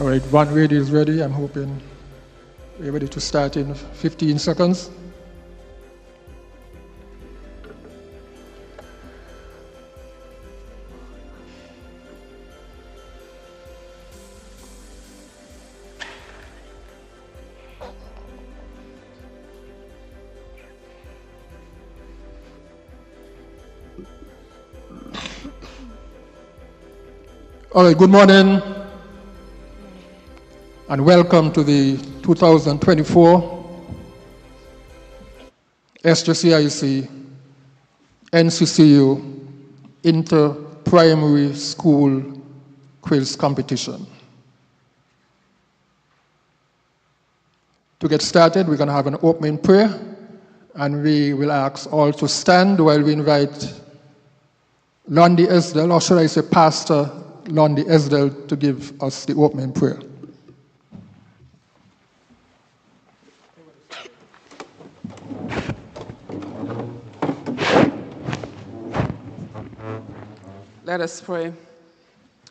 All right, one radio is ready. I'm hoping we're ready to start in 15 seconds. All right, good morning and welcome to the 2024 SJCIC NCCU Inter-Primary School Quiz Competition. To get started, we're going to have an opening prayer, and we will ask all to stand while we invite Londi Esdell, or should I say Pastor Londi Esdell, to give us the opening prayer. Let us pray.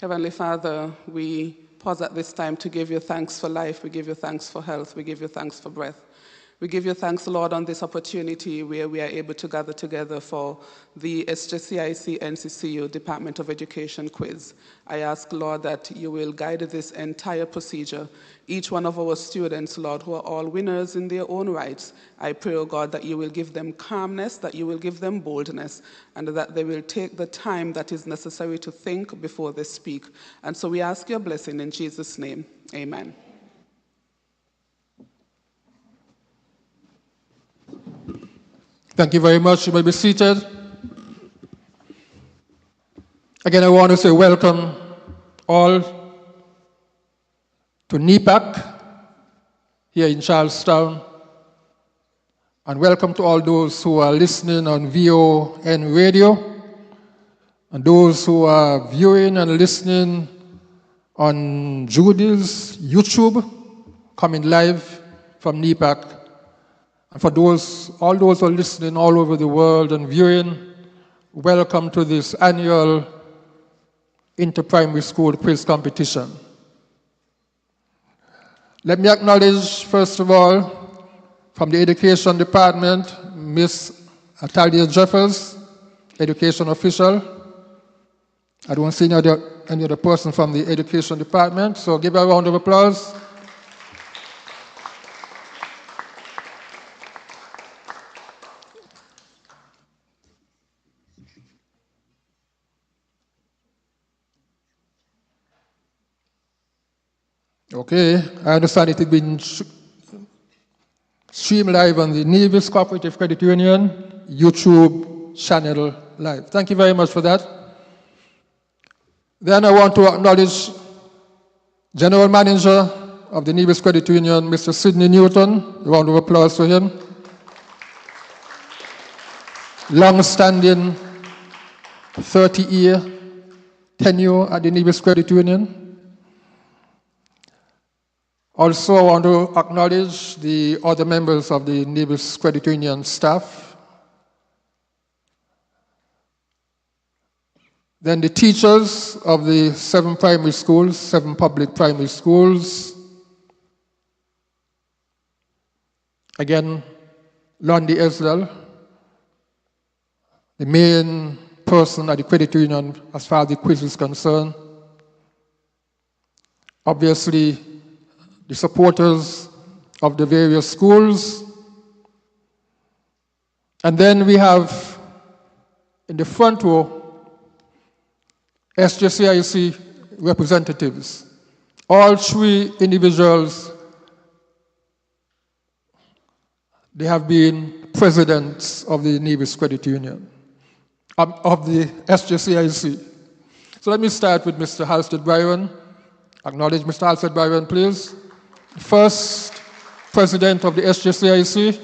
Heavenly Father, we pause at this time to give you thanks for life. We give you thanks for health. We give you thanks for breath. We give you thanks, Lord, on this opportunity where we are able to gather together for the SJCIC NCCU Department of Education quiz. I ask, Lord, that you will guide this entire procedure. Each one of our students, Lord, who are all winners in their own rights, I pray, oh God, that you will give them calmness, that you will give them boldness, and that they will take the time that is necessary to think before they speak. And so we ask your blessing in Jesus' name. Amen. Thank you very much. You may be seated. Again, I want to say welcome all to NePAC here in Charlestown. And welcome to all those who are listening on VON radio, and those who are viewing and listening on Judy's YouTube, coming live from NePAC. And for all those who are listening all over the world and viewing, welcome to this annual inter-primary school quiz competition. Let me acknowledge, first of all, from the Education Department, Miss Atalia Jeffers, Education Official. I don't see any other person from the Education Department, so give her a round of applause. Okay, I understand it has been streamed live on the Nevis Co-operative Credit Union YouTube channel live. Thank you very much for that. Then I want to acknowledge General Manager of the Nevis Credit Union, Mr. Sidney Newton. A round of applause for him. Long-standing 30-year tenure at the Nevis Credit Union. Also, I want to acknowledge the other members of the Nevis Credit Union staff. Then the teachers of the 7 primary schools, 7 public primary schools. Again, Lundy Esdell, the main person at the credit union as far as the quiz is concerned. Obviously, the supporters of the various schools. And then we have in the front row SJCIC representatives. All 3 individuals, they have been presidents of the Nevis Credit Union, of the SJCIC. So let me start with Mr. Halstead Byron. Acknowledge Mr. Halstead Byron, please. First president of the SJCIC.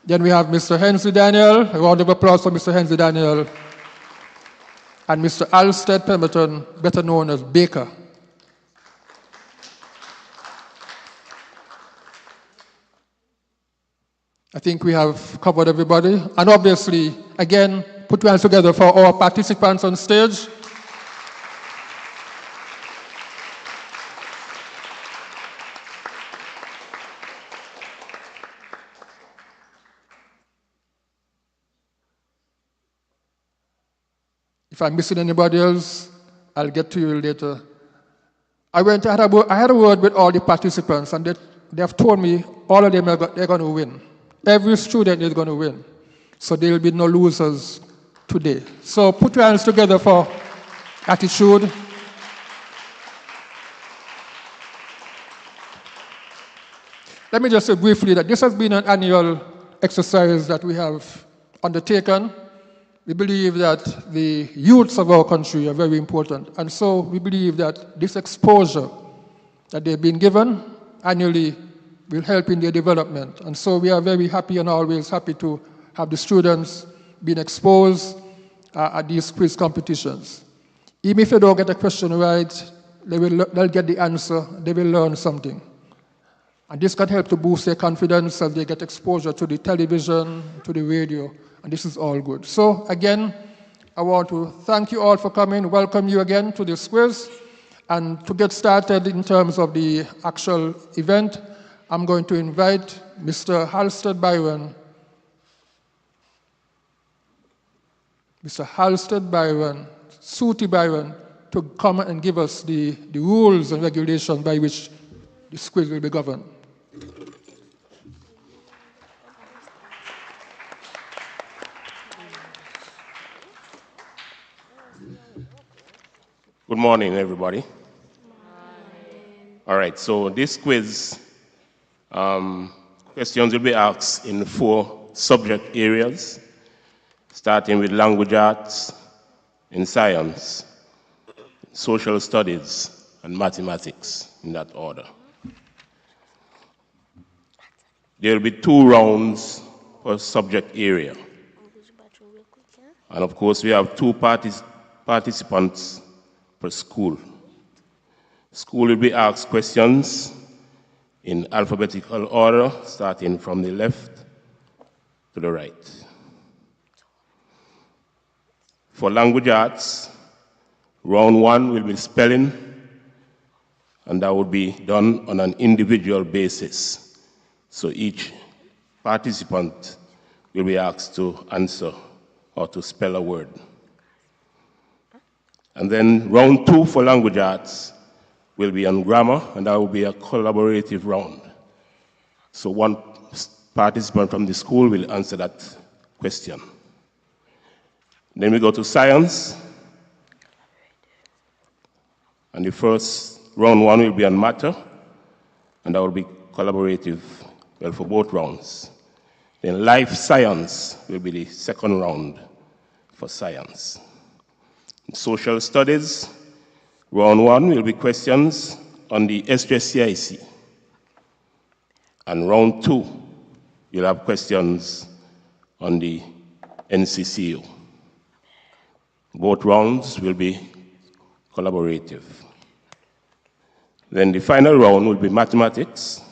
Then we have Mr. Hensley Daniel. A round of applause for Mr. Hensley Daniel. And Mr. Alsted Pemberton, better known as Baker. I think we have covered everybody. And obviously, again, put your hands together for our participants on stage. If I'm missing anybody else, I'll get to you later. I had a word with all the participants, and they have told me all of them they're going to win. Every student is going to win. So there will be no losers today. So put your hands together for attitude. Let me just say briefly that this has been an annual exercise that we have undertaken. We believe that the youths of our country are very important. And so we believe that this exposure that they've been given annually will help in their development. And so we are very happy and always happy to have the students being exposed at these quiz competitions. Even if they don't get a question right, they'll get the answer, they will learn something. And this can help to boost their confidence as they get exposure to the television, to the radio, and this is all good. So again, I want to thank you all for coming, welcome you again to this quiz. And to get started in terms of the actual event, I'm going to invite Mr. Halstead Byron, Suti Byron, to come and give us the rules and regulations by which this quiz will be governed. Good morning, everybody. All right, so this quiz, questions will be asked in 4 subject areas, starting with language arts and science, social studies, and mathematics, in that order. There will be 2 rounds per subject area. And of course, we have 2 participants per school. School will be asked questions in alphabetical order, starting from the left to the right. For language arts, round 1 will be spelling, and that will be done on an individual basis. So each participant will be asked to answer or to spell a word. And then round 2 for language arts will be on grammar, and that will be a collaborative round. So one participant from the school will answer that question. Then we go to science, and the first round 1 will be on matter, and that will be collaborative, well, for both rounds. Then life science will be the second round for science. In social studies, round 1 will be questions on the SJCIC. And round 2, you'll have questions on the NCCU. Both rounds will be collaborative. Then the final round will be mathematics.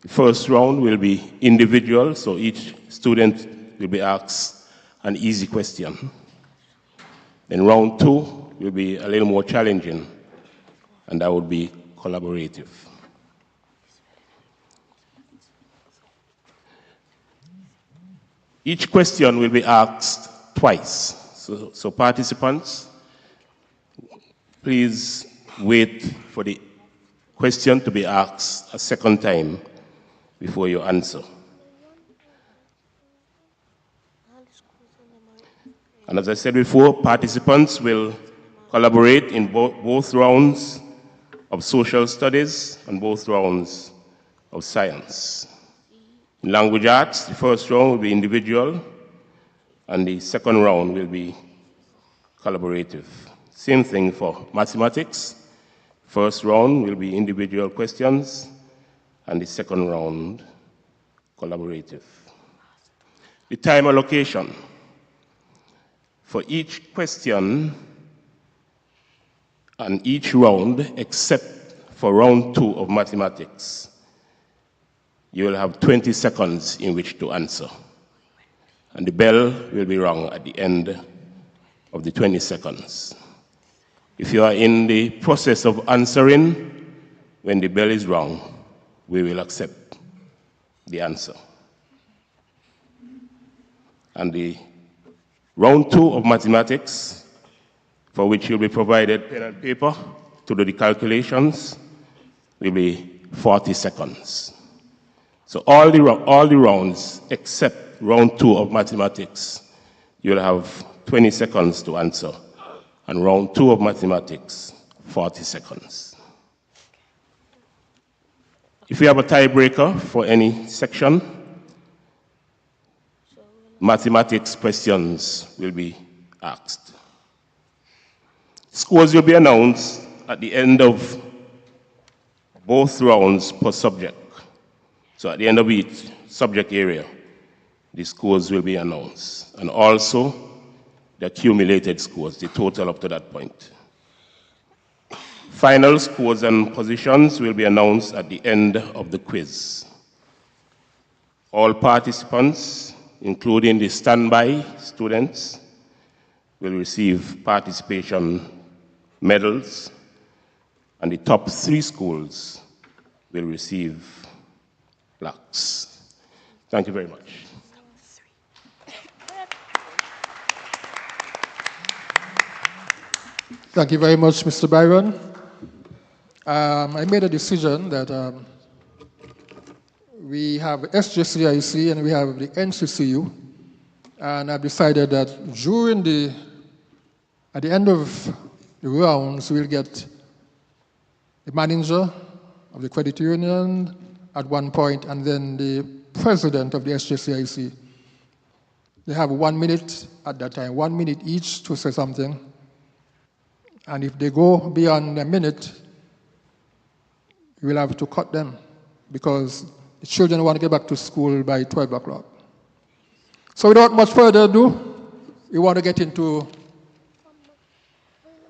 The first round will be individual, so each student will be asked an easy question. Then round 2 will be a little more challenging, and that would be collaborative. Each question will be asked twice. So participants, please wait for the question to be asked a second time before you answer. And as I said before, participants will collaborate in both rounds of social studies and both rounds of science. In language arts, the first round will be individual, and the second round will be collaborative. Same thing for mathematics. First round will be individual questions, and the second round, collaborative. The time allocation. For each question and each round, except for round 2 of mathematics, you will have 20 seconds in which to answer. And the bell will be rung at the end of the 20 seconds. If you are in the process of answering, when the bell is rung, we will accept the answer. And the round 2 of mathematics, for which you'll be provided pen and paper to do the calculations, will be 40 seconds. So all the rounds except round 2 of mathematics, you'll have 20 seconds to answer. And round 2 of mathematics, 40 seconds. If you have a tiebreaker for any section, mathematics questions will be asked. Scores will be announced at the end of both rounds per subject. So at the end of each subject area, the scores will be announced. And also the accumulated scores, the total up to that point. Final scores and positions will be announced at the end of the quiz. All participants, including the standby students, will receive participation medals, and the top 3 schools will receive blocks. Thank you very much. Thank you very much, Mr. Byron. I made a decision that we have SJCIC and we have the NCCU, and I've decided that at the end of the rounds, we'll get the manager of the credit union at one point, and then the president of the SJCIC. They have 1 minute at that time, 1 minute each to say something. And if they go beyond a minute, we'll have to cut them because the children want to get back to school by 12 o'clock. So without much further ado, we want to get into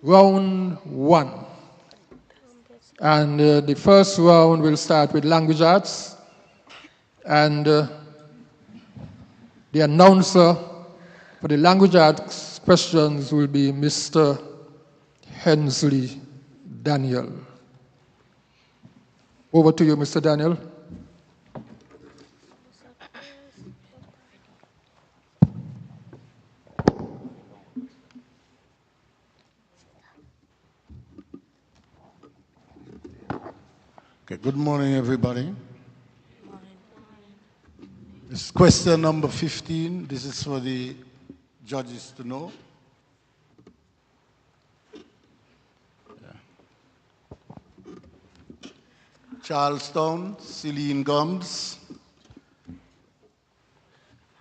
round one. And the first round will start with language arts. And the announcer for the language arts questions will be Mr. Hensley Daniel. Over to you, Mr. Daniel. Okay, good morning, everybody. This is question number 15. This is for the judges to know. Charlestown, Celine Gums.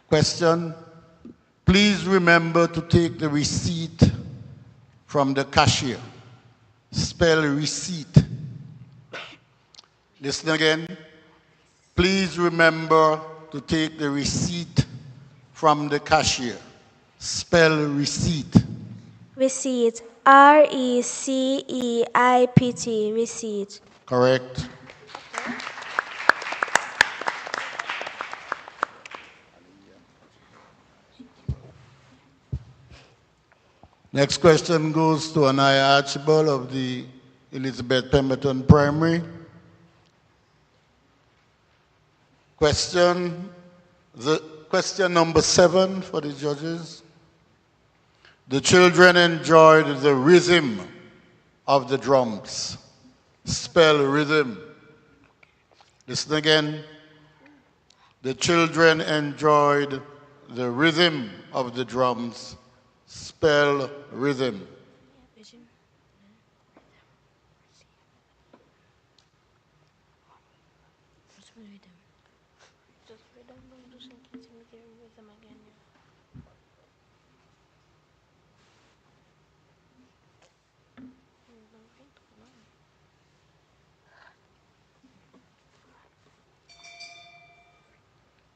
Question, please remember to take the receipt from the cashier. Spell receipt. Listen again. Please remember to take the receipt from the cashier. Spell receipt. Receipt. R-E-C-E-I-P-T. Receipt. Correct. Next question goes to Anaya Archibald of the Elizabeth Pemberton Primary. Question number 7 for the judges. The children enjoyed the rhythm of the drums. Spell rhythm. Listen again. The children enjoyed the rhythm of the drums. Spell rhythm.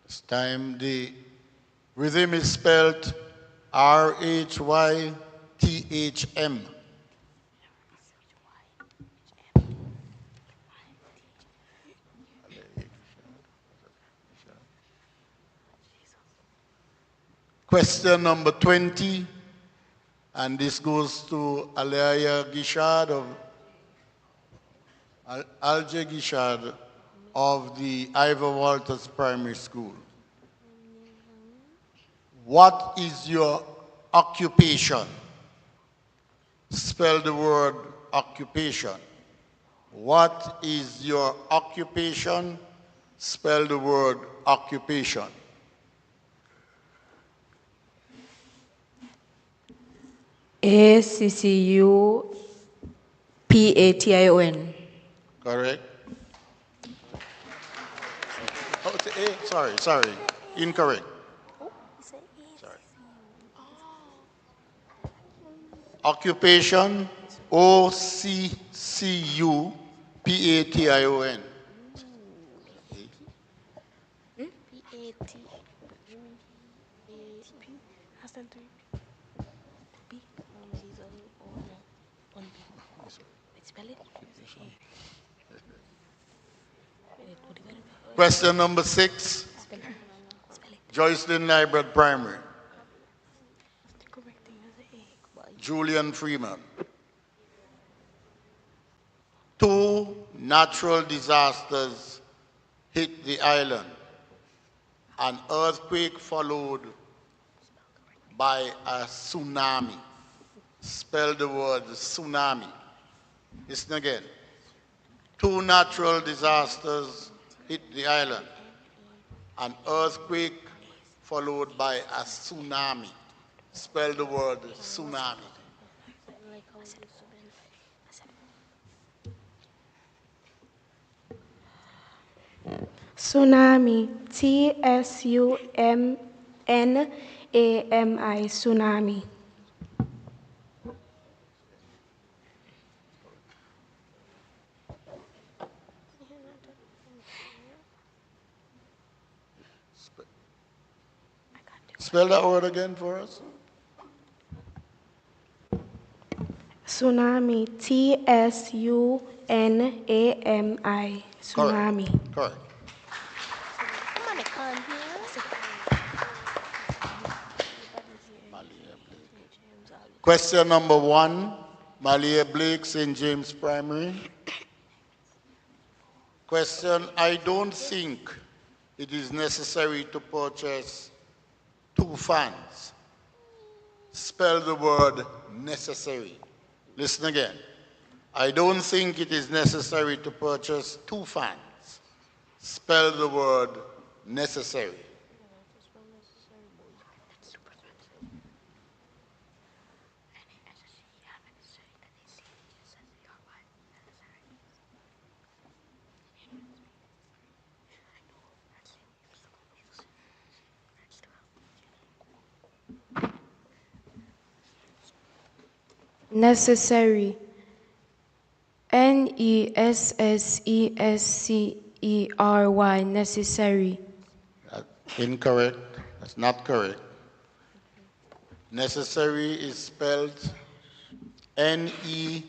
This time the rhythm is spelled R-H-Y-T-H-M. Question number 20, and this goes to Alaya Gishad of Alje Gishad of the Ivor Walters Primary School. What is your occupation? Spell the word occupation. What is your occupation? Spell the word occupation. ACCUPATION. Correct. Oh, it's A. Sorry. Incorrect. Sorry. Occupation, OCCUPATION. Question number 6, Joycelyn Library Primary. Julian Freeman. 2 natural disasters hit the island. An earthquake followed by a tsunami. Spell the word tsunami. Listen again. 2 natural disasters hit the island. An earthquake followed by a tsunami. Spell the word tsunami. Tsunami. T-S-U-M-N-A-M-I. Tsunami. Spell that word again for us. Tsunami. T-S-U-N-A-M-I. Tsunami. Correct. Question number 1, Malia Blake, St. James Primary. Question, I don't think it is necessary to purchase 2 fans. Spell the word necessary. Listen again. I don't think it is necessary to purchase 2 fans. Spell the word necessary. Necessary. N-E-S-S-E-S-C-E-R-Y. Necessary. Incorrect. That's not correct. Necessary is spelled N-E-C-E-S-S-A-R-Y.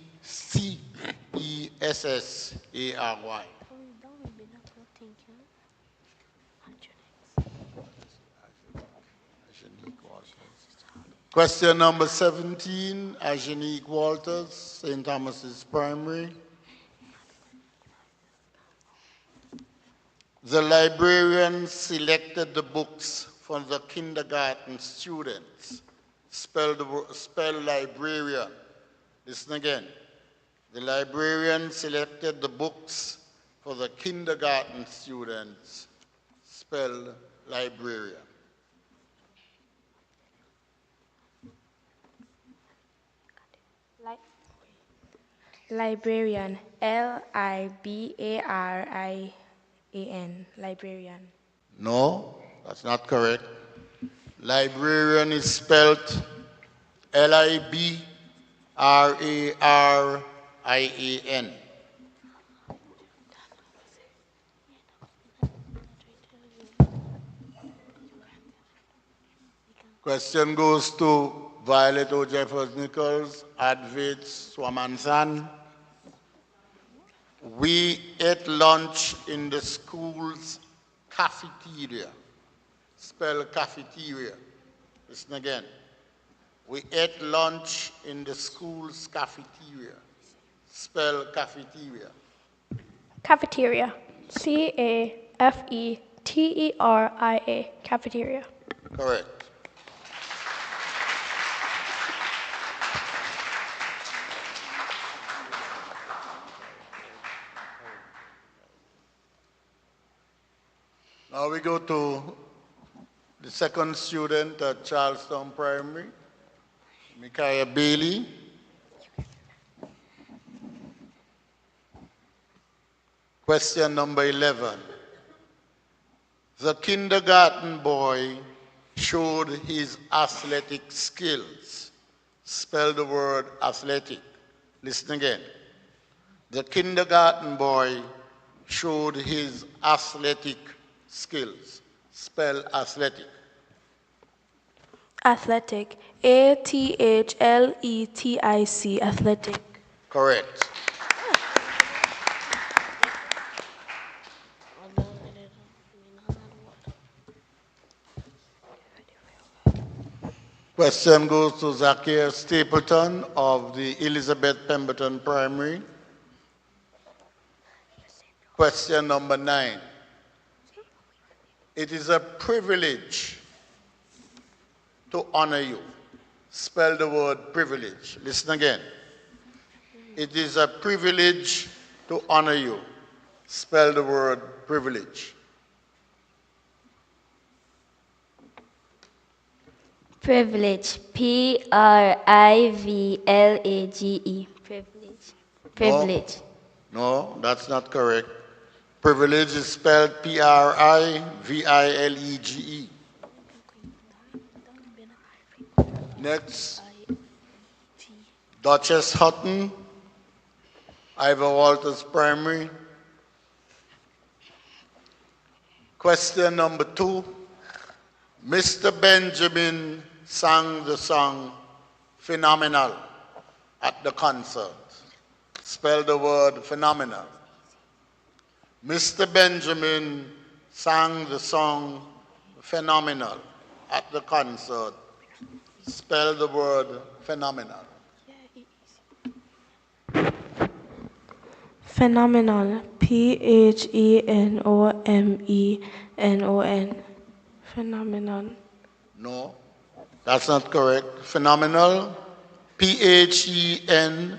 Question number 17, Ajanique Walters, St. Thomas's Primary. The librarian selected the books for the kindergarten students. Spell librarian. Listen again. The librarian selected the books for the kindergarten students. Spell librarian. Librarian. L-I-B-A-R-I-A-N. Librarian. No, that's not correct. Librarian is spelled L-I-B-R-A-R-I-A-N. Question goes to Violet O. Jeffers Nichols, Advait Swamanthan. We ate lunch in the school's cafeteria. Spell cafeteria. Listen again. We ate lunch in the school's cafeteria. Spell cafeteria. Cafeteria. C-A-F-E-T-E-R-I-A. Cafeteria. Correct. Now we go to the second student at Charlestown Primary, Micaiah Bailey. Question number 11. The kindergarten boy showed his athletic skills. Spell the word athletic. Listen again. The kindergarten boy showed his athletic skills. Spell athletic. Athletic. A-T-H-L-E-T-I-C. Athletic. Correct. Question goes to Zacchaeus Stapleton of the Elizabeth Pemberton Primary. Question number 9. It is a privilege to honor you. Spell the word privilege. Listen again. It is a privilege to honor you. Spell the word privilege. Privilege. Privilege. Privilege. Privilege. No, that's not correct. Privilege is spelled Privilege. Next, Duchess Hutton, Ivor Walters Primary. Question number 2. Mr. Benjamin sang the song Phenomenal at the concert. Spell the word phenomenal. Mr. Benjamin sang the song Phenomenal at the concert. Spell the word phenomenal. Phenomenal. Phenomenon. Phenomenon. No, that's not correct. Phenomenal. Phenomenal.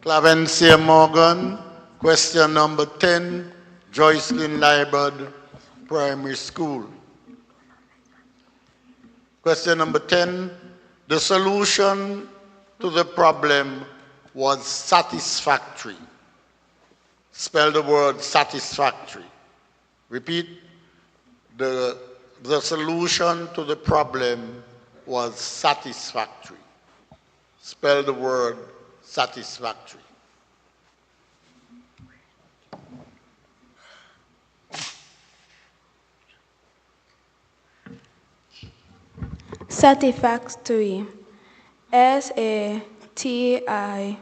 Clavencia Morgan. Question number 10. Joycelyn Liebert, Primary School. Question number 10. The solution to the problem was satisfactory. Spell the word satisfactory. Repeat. The solution to the problem was satisfactory. Spell the word satisfactory. Satisfactory. Satisfactory.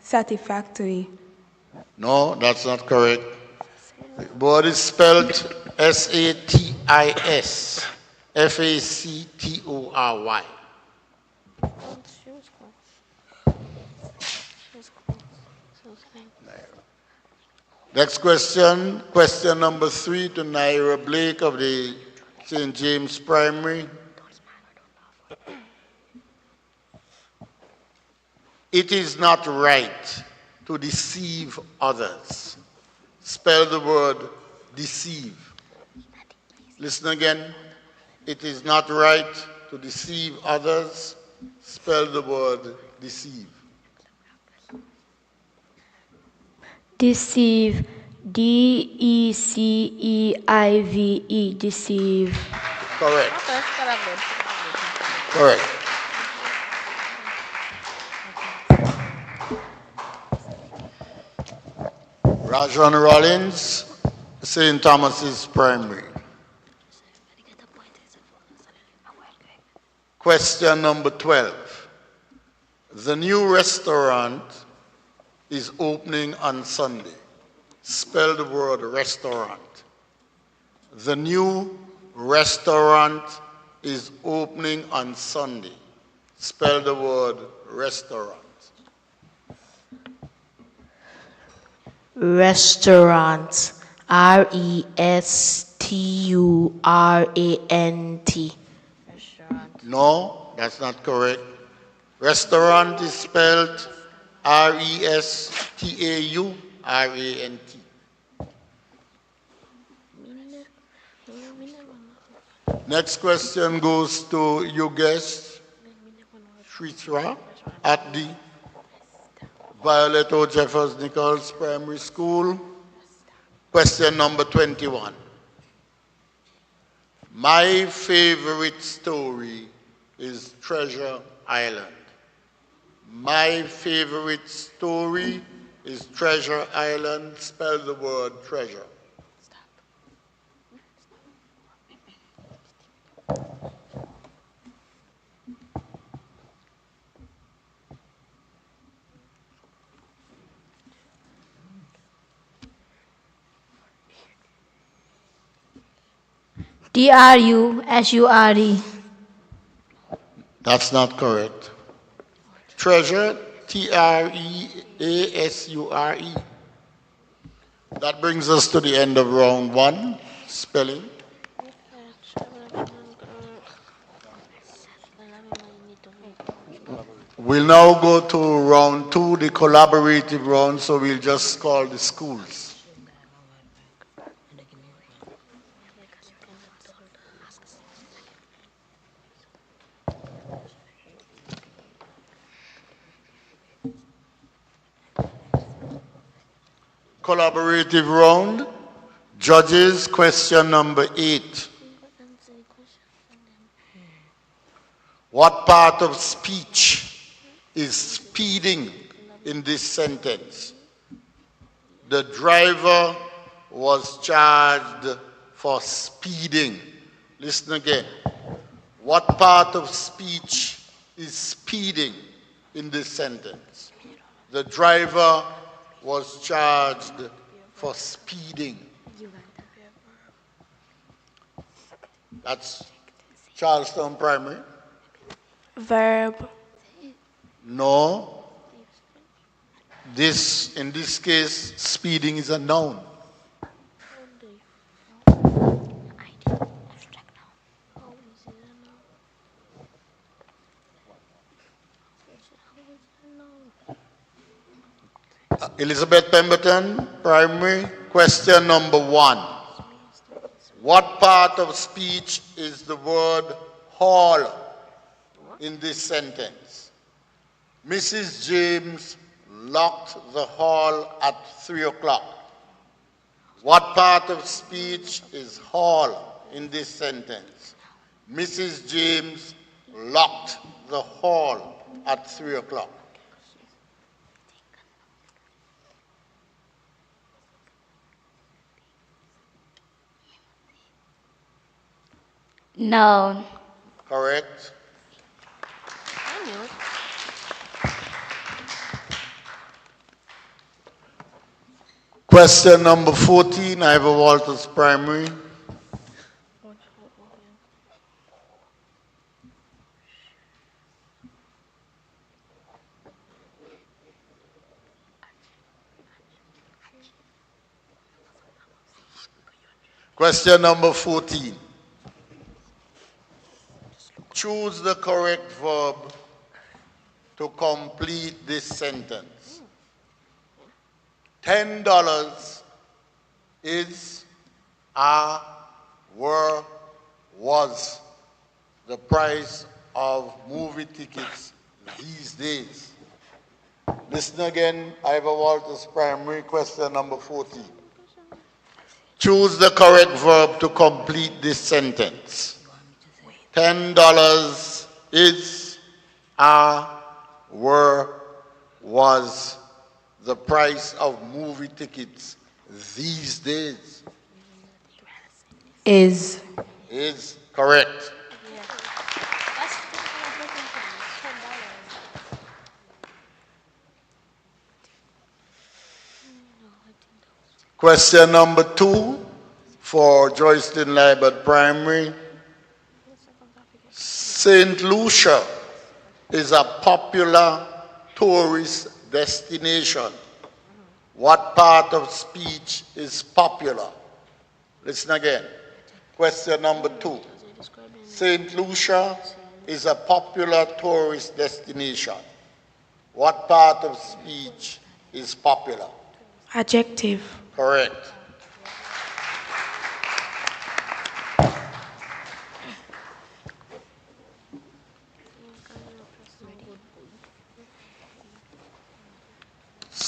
Satisfactory. No, that's not correct. The word is spelled Satisfactory. Next question, question number 3 to Naira Blake of the St. James Primary. It is not right to deceive others. Spell the word deceive. Listen again. It is not right to deceive others. Spell the word deceive. Deceive. Deceive. Deceive. Correct. Correct. Rajon Rollins, St. Thomas's Primary. Question number 12. The new restaurant is opening on Sunday. Spell the word restaurant. The new restaurant is opening on Sunday. Spell the word restaurant. Restaurant. Restaurant. No, that's not correct. Restaurant is spelled Restaurant. Next question goes to Yogesh Shritra at the Violet O. Jeffers Nichols Primary School. Question number 21. My favorite story is Treasure Island. My favorite story is Treasure Island. Spell the word treasure. TRUSURE. That's not correct. Treasure, TREASURE. That brings us to the end of round 1, spelling. We'll now go to round 2, the collaborative round, so we'll just call the schools. Collaborative round, judges, question number 8. What part of speech is speeding in this sentence? The driver was charged for speeding. Listen again. What part of speech is speeding in this sentence? The driver was charged for speeding. That's Charlestown Primary. Verb. No. In this case, speeding is a noun. Elizabeth Pemberton, primary, question number 1. What part of speech is the word hall in this sentence? Mrs. James locked the hall at 3 o'clock. What part of speech is hall in this sentence? Mrs. James locked the hall at 3 o'clock. Noun. Correct. Question number 14, Ivor Walters Primary. Question number 14. Choose the correct verb to complete this sentence. $10 is, are, were, was the price of movie tickets these days. Listen again, Ivor Walters Primary, question number 14. Choose the correct verb to complete this sentence. $10 is, are, were, was the price of movie tickets these days. Is. Is correct. Question number 2 for Joyston Libert Primary. St. Lucia is a popular tourist destination. What part of speech is popular? Listen again. Question number 2. St. Lucia is a popular tourist destination. What part of speech is popular? Adjective. Correct.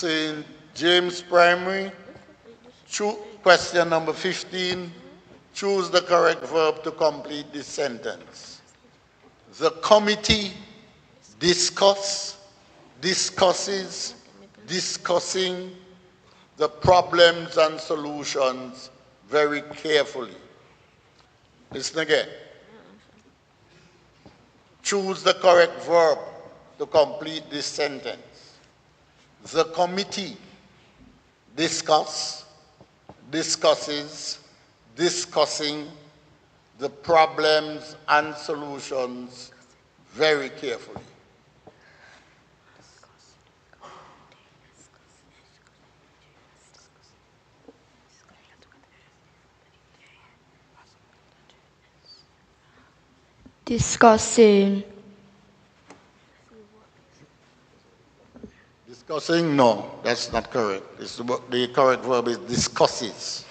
St. James Primary, question number 15. Choose the correct verb to complete this sentence. The committee discusses, discussing the problems and solutions very carefully. Listen again. Choose the correct verb to complete this sentence. The committee discusses, discussing the problems and solutions very carefully. Discussing. Discussing? No, that's not correct. The correct verb is discusses.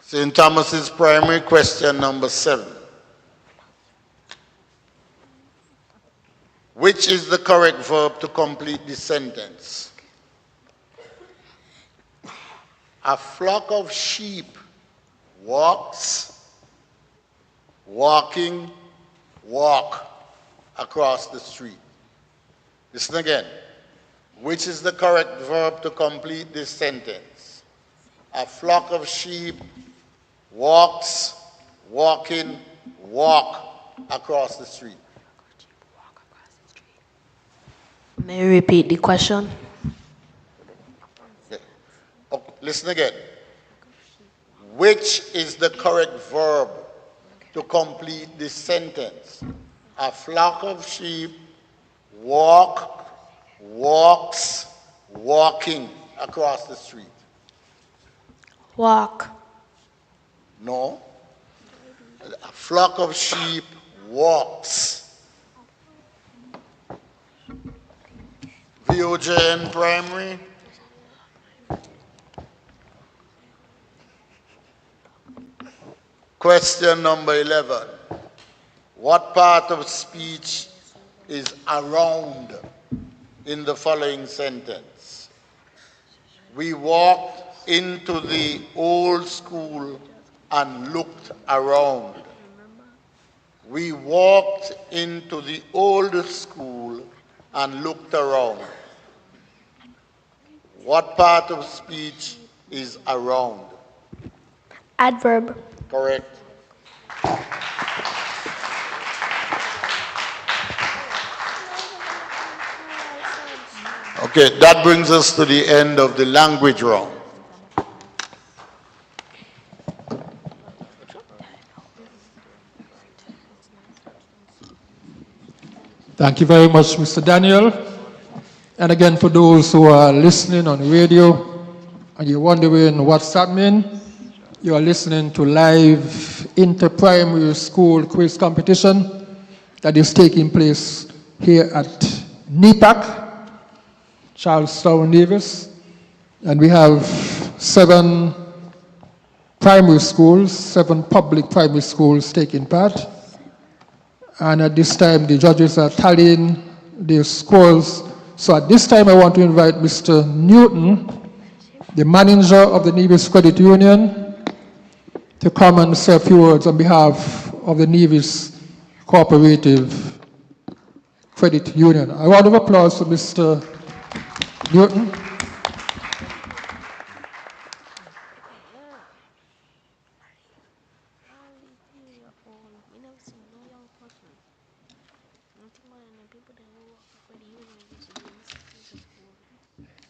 St. Thomas's Primary, question number 7. Which is the correct verb to complete the sentence? A flock of sheep walks, walking, walk across the street. Listen again. Which is the correct verb to complete this sentence? A flock of sheep walks, walking, walk across the street. May you repeat the question? Okay. Oh, listen again. Which is the correct verb to complete this sentence? A flock of sheep walks, walking across the street. Walk. No. A flock of sheep walks. VOJN Primary. Question number 11. What part of speech is around in the following sentence? We walked into the old school and looked around. We walked into the old school and looked around. What part of speech is around? Adverb. Correct. Okay, that brings us to the end of the language round. Thank you very much, Mr. Daniel. And again, for those who are listening on radio and you're wondering what's happening, you are listening to live inter-primary school quiz competition that is taking place here at NePAC, Charlestown, Nevis. And we have 7 primary schools, 7 public primary schools taking part. And at this time, the judges are tallying the scores. So at this time, I want to invite Mr. Newton, the manager of the Nevis Credit Union, to come and say a few words on behalf of the Nevis Co-operative Credit Union. A round of applause for Mr. Newton.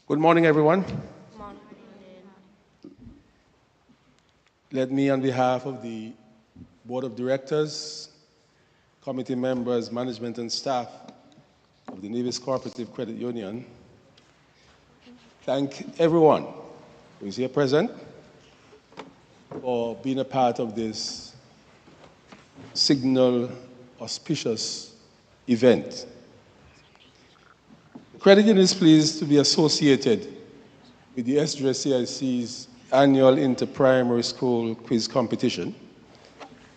Good morning, everyone. Let me, on behalf of the Board of Directors, committee members, management, and staff of the Nevis Cooperative Credit Union, thank everyone who is here present for being a part of this signal auspicious event. The Credit Union is pleased to be associated with the SJCIC's annual inter-primary school quiz competition,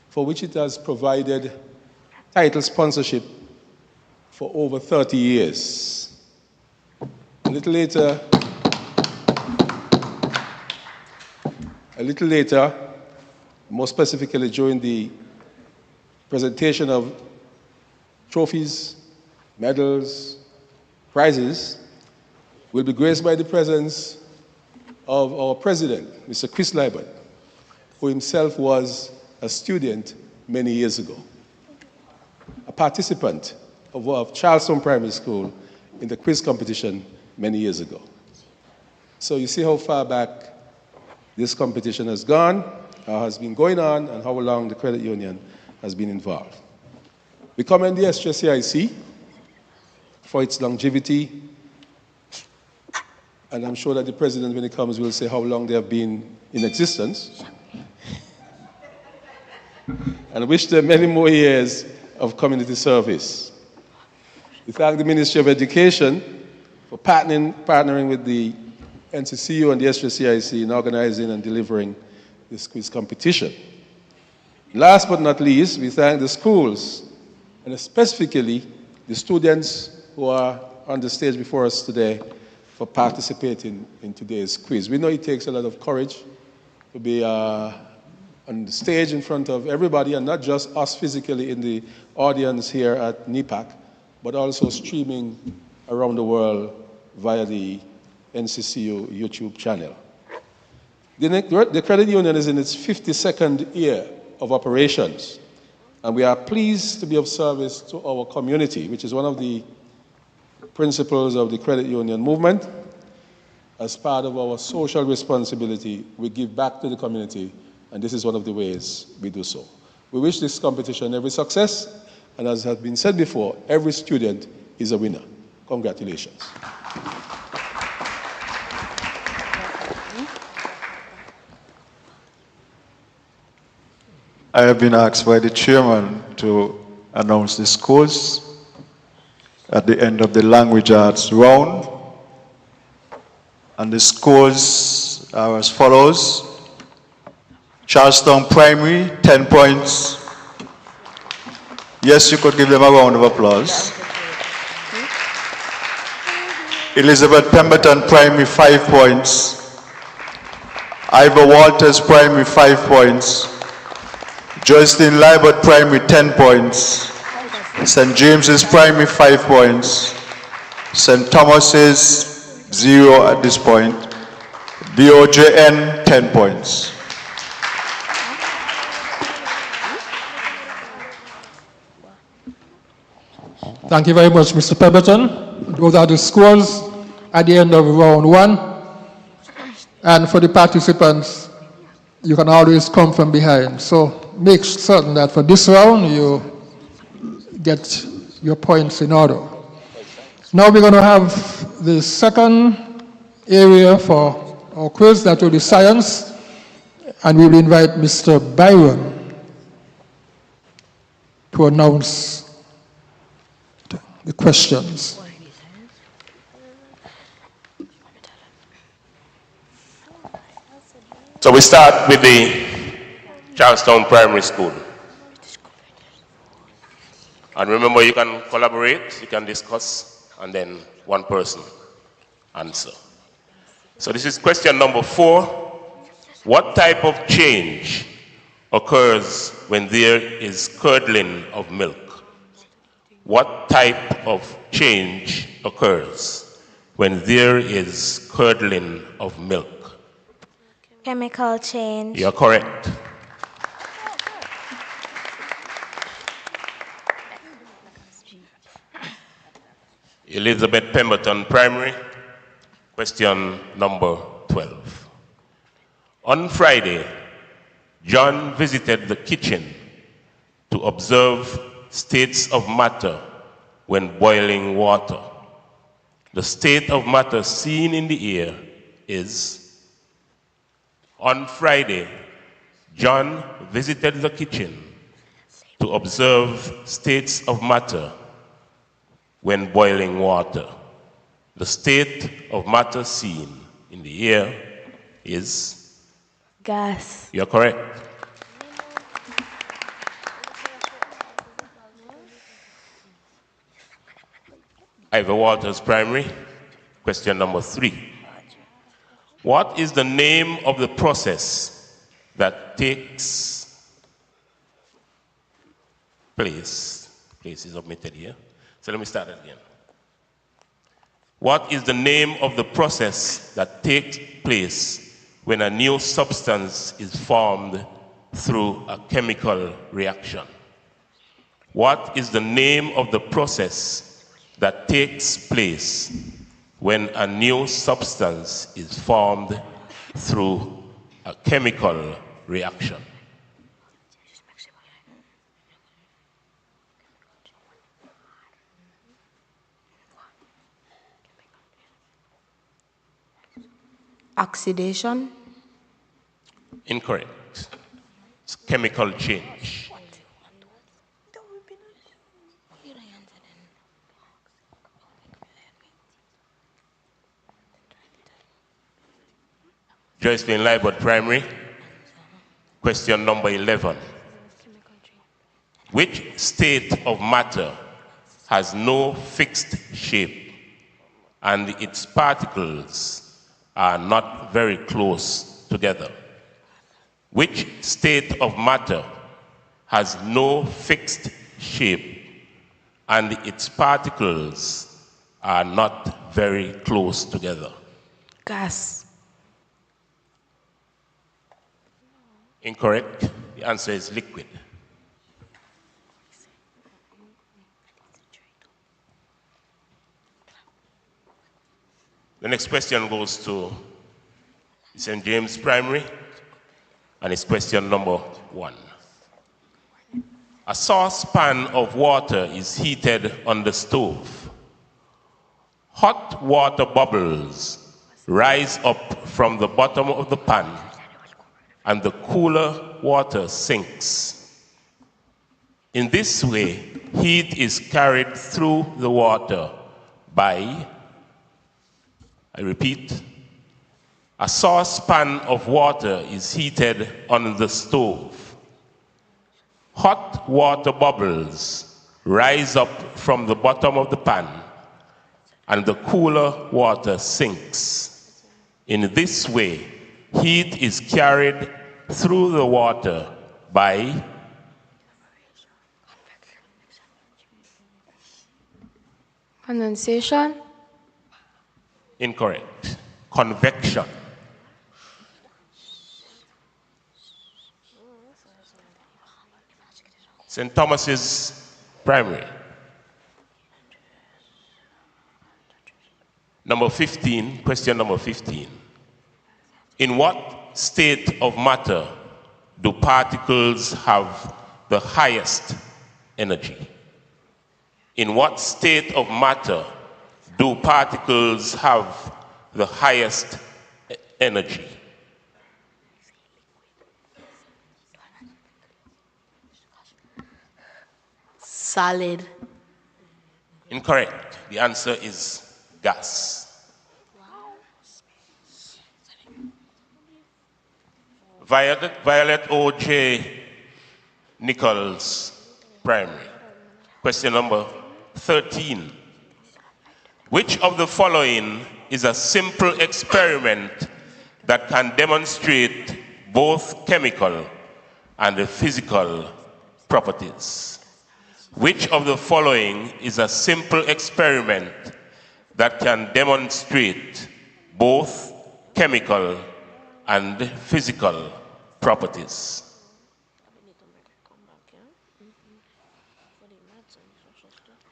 for which it has provided title sponsorship for over 30 years. A little later, more specifically during the presentation of trophies, medals, prizes, will be graced by the presence of our president, Mr. Chris Liebert, who himself was a student many years ago, a participant of Charlestown Primary School in the quiz competition many years ago. So you see how far back this competition has gone, has been going on, and how long the credit union has been involved. We commend the SJCIC for its longevity, and I'm sure that the president, when he comes, will say how long they have been in existence, and wish them many more years of community service. We thank the Ministry of Education for partnering with the NCCU and the SJCIC in organizing and delivering this quiz competition. Last but not least, we thank the schools, and specifically the students who are on the stage before us today for participating in today's quiz. We know it takes a lot of courage to be on the stage in front of everybody, and not just us physically in the audience here at NePAC, but also streaming around the world via the NCCU YouTube channel. The credit union is in its 52nd year of operations, and we are pleased to be of service to our community, which is one of the principles of the credit union movement. As part of our social responsibility, we give back to the community, and this is one of the ways we do so. We wish this competition every success, and as has been said before, every student is a winner. Congratulations. I have been asked by the chairman to announce the scores at the end of the language arts round. And the scores are as follows. Charlestown Primary, 10 points. Yes, you could give them a round of applause. Elizabeth Pemberton Primary, 5 points. Ivor Walters Primary, 5 points. Joycelyn Libert Primary, 10 points. St. James's Primary, 5 points. St. Thomas's, 0 at this point. BOJN, 10 points. Thank you very much, Mr. Pemberton. Those are the scores at the end of round 1. And for the participants, you can always come from behind. So make certain that for this round, you get your points in order. Now we're going to have the second area for our quiz, that will be science. And we will invite Mr. Byron to announce the questions. So we start with the Charlestown Primary School. And remember, you can collaborate, you can discuss, and then one person answer. So this is question number 4. What type of change occurs when there is curdling of milk? What type of change occurs when there is curdling of milk? Chemical change. You're correct. Elizabeth Pemberton Primary, question number 12. On Friday, John visited the kitchen to observe states of matter when boiling water. The state of matter seen in the air is: on Friday, John visited the kitchen to observe states of matter when boiling water. The state of matter seen in the air is? Gas. You're correct. Ivor Walters Primary, question number 3. What is the name of the process that takes place? Place is omitted here. So let me start again. What is the name of the process that takes place when a new substance is formed through a chemical reaction? What is the name of the process that takes place when a new substance is formed through a chemical reaction? Oxidation. Incorrect. It's chemical change. Joycelyn Liebert Primary, question number 11. Which state of matter has no fixed shape and its particles are not very close together? Which state of matter has no fixed shape and its particles are not very close together? Gas. Incorrect. The answer is liquid. The next question goes to St. James Primary, and it's question number 1. A saucepan of water is heated on the stove. Hot water bubbles rise up from the bottom of the pan, and the cooler water sinks. In this way, heat is carried through the water by, I repeat, a saucepan of water is heated on the stove. Hot water bubbles rise up from the bottom of the pan, and the cooler water sinks. In this way, heat is carried through the water by Condensation. incorrect. Convection. St. Thomas's Primary. Number 15, question number 15. In what state of matter do particles have the highest energy? In what state of matter do particles have the highest energy? Solid. Incorrect. The answer is gas. Violet O.J. Nichols Primary. Question number 13. Which of the following is a simple experiment that can demonstrate both chemical and physical properties? Which of the following is a simple experiment that can demonstrate both chemical and physical properties?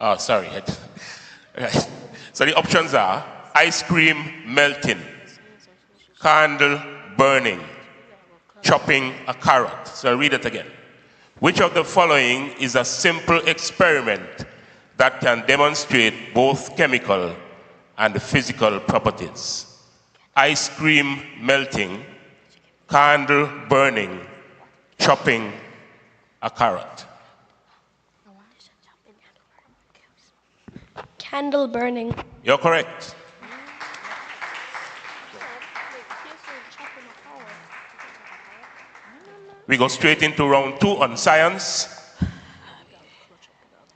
Oh, sorry. Right. So the options are ice cream melting, candle burning, chopping a carrot. So I'll read it again. Which of the following is a simple experiment that can demonstrate both chemical and physical properties? Ice cream melting, candle burning, chopping a carrot. Candle burning. You're correct. We go straight into round 2 on science.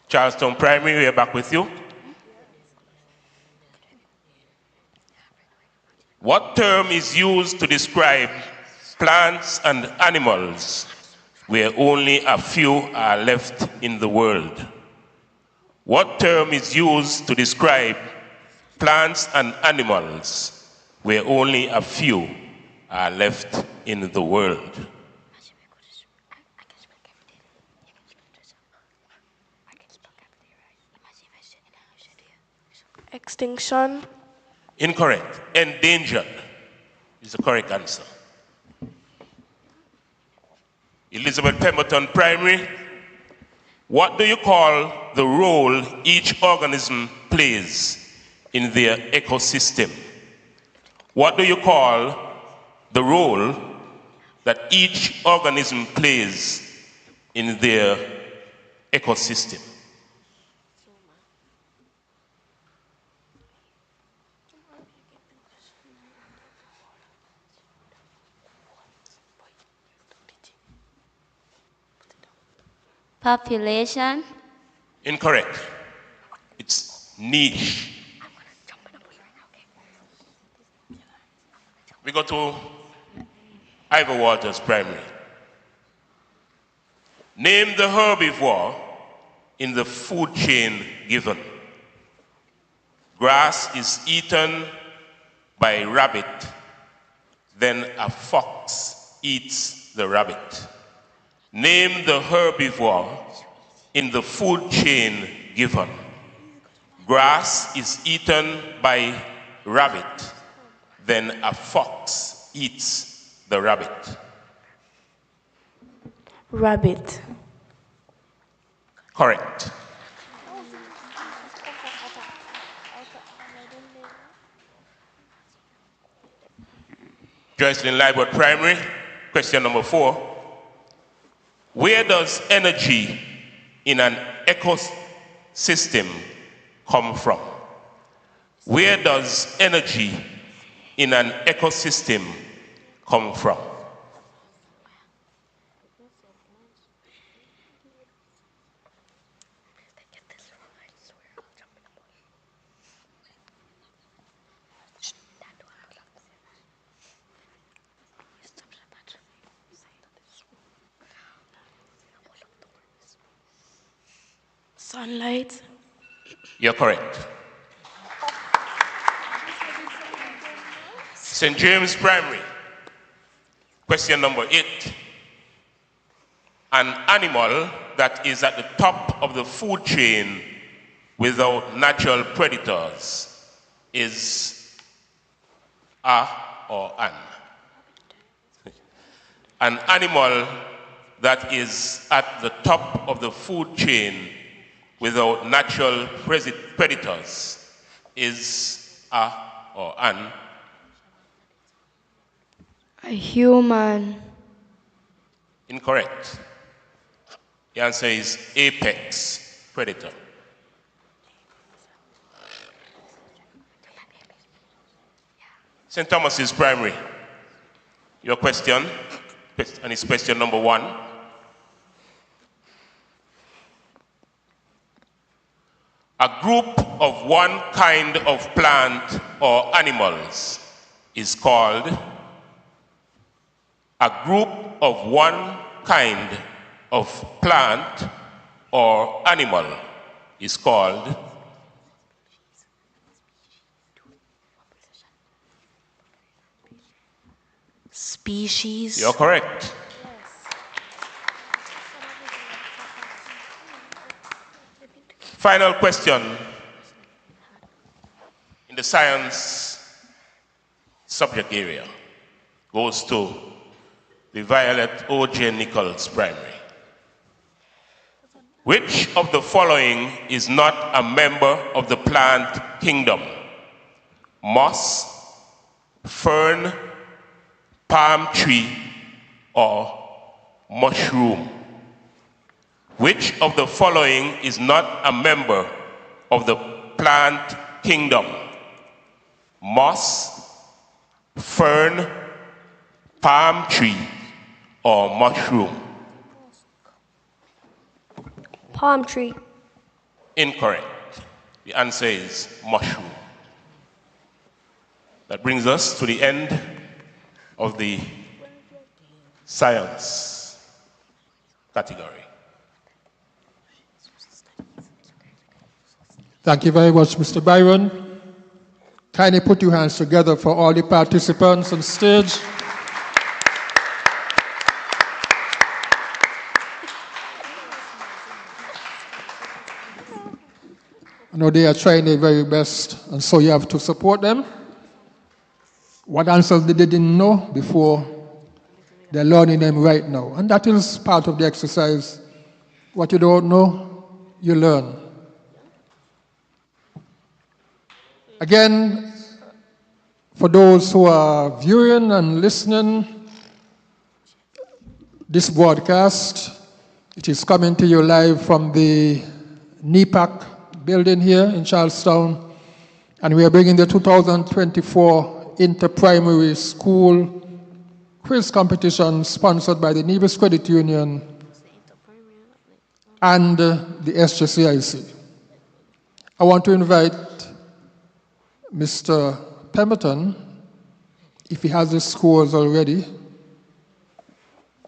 Charlestown Primary, we are back with you. What term is used to describe plants and animals where only a few are left in the world? What term is used to describe plants and animals where only a few are left in the world? Extinction. Incorrect. Endangered is the correct answer. Elizabeth Pemberton Primary, what do you call the role each organism plays in their ecosystem? What do you call the role that each organism plays in their ecosystem? Population. Incorrect. It's niche. We go to Ivor Walters Primary. Name the herbivore in the food chain given. Grass is eaten by a rabbit, then a fox eats the rabbit. Name the herbivore in the food chain given. Grass is eaten by rabbit, then a fox eats the rabbit. Rabbit. Correct. Joycelyn Liebert Primary, question number 4. Where does energy in an ecosystem come from? Where does energy in an ecosystem come from? Sunlight. You're correct. St. James Primary, question number 8. An animal that is at the top of the food chain without natural predators is a or an. An animal that is at the top of the food chain without natural predators is a or an. A human. Incorrect. The answer is apex predator. St. Thomas's Primary, your question, and it's question number 1. A group of one kind of plant or animals is called. A group of one kind of plant or animal is called. Species. You're correct. Final question in the science subject area goes to the Violet O.J. Nichols Primary. Which of the following is not a member of the plant kingdom? Moss, fern, palm tree, or mushroom? Which of the following is not a member of the plant kingdom? Moss, fern, palm tree, or mushroom? Palm tree. Incorrect. The answer is mushroom. That brings us to the end of the science category. Thank you very much, Mr. Byron. Kindly put your hands together for all the participants on stage. I know they are trying their very best, and so you have to support them. what answers they didn't know before. They're learning them right now. And that is part of the exercise. What you don't know, you learn. Again, for those who are viewing and listening, this broadcast, it is coming to you live from the NePAC building here in Charlestown. And we are bringing the 2024 Inter-Primary School Quiz Competition sponsored by the Nevis Credit Union and the SJCIC. I want to invite Mr. Pemberton, if he has the scores already,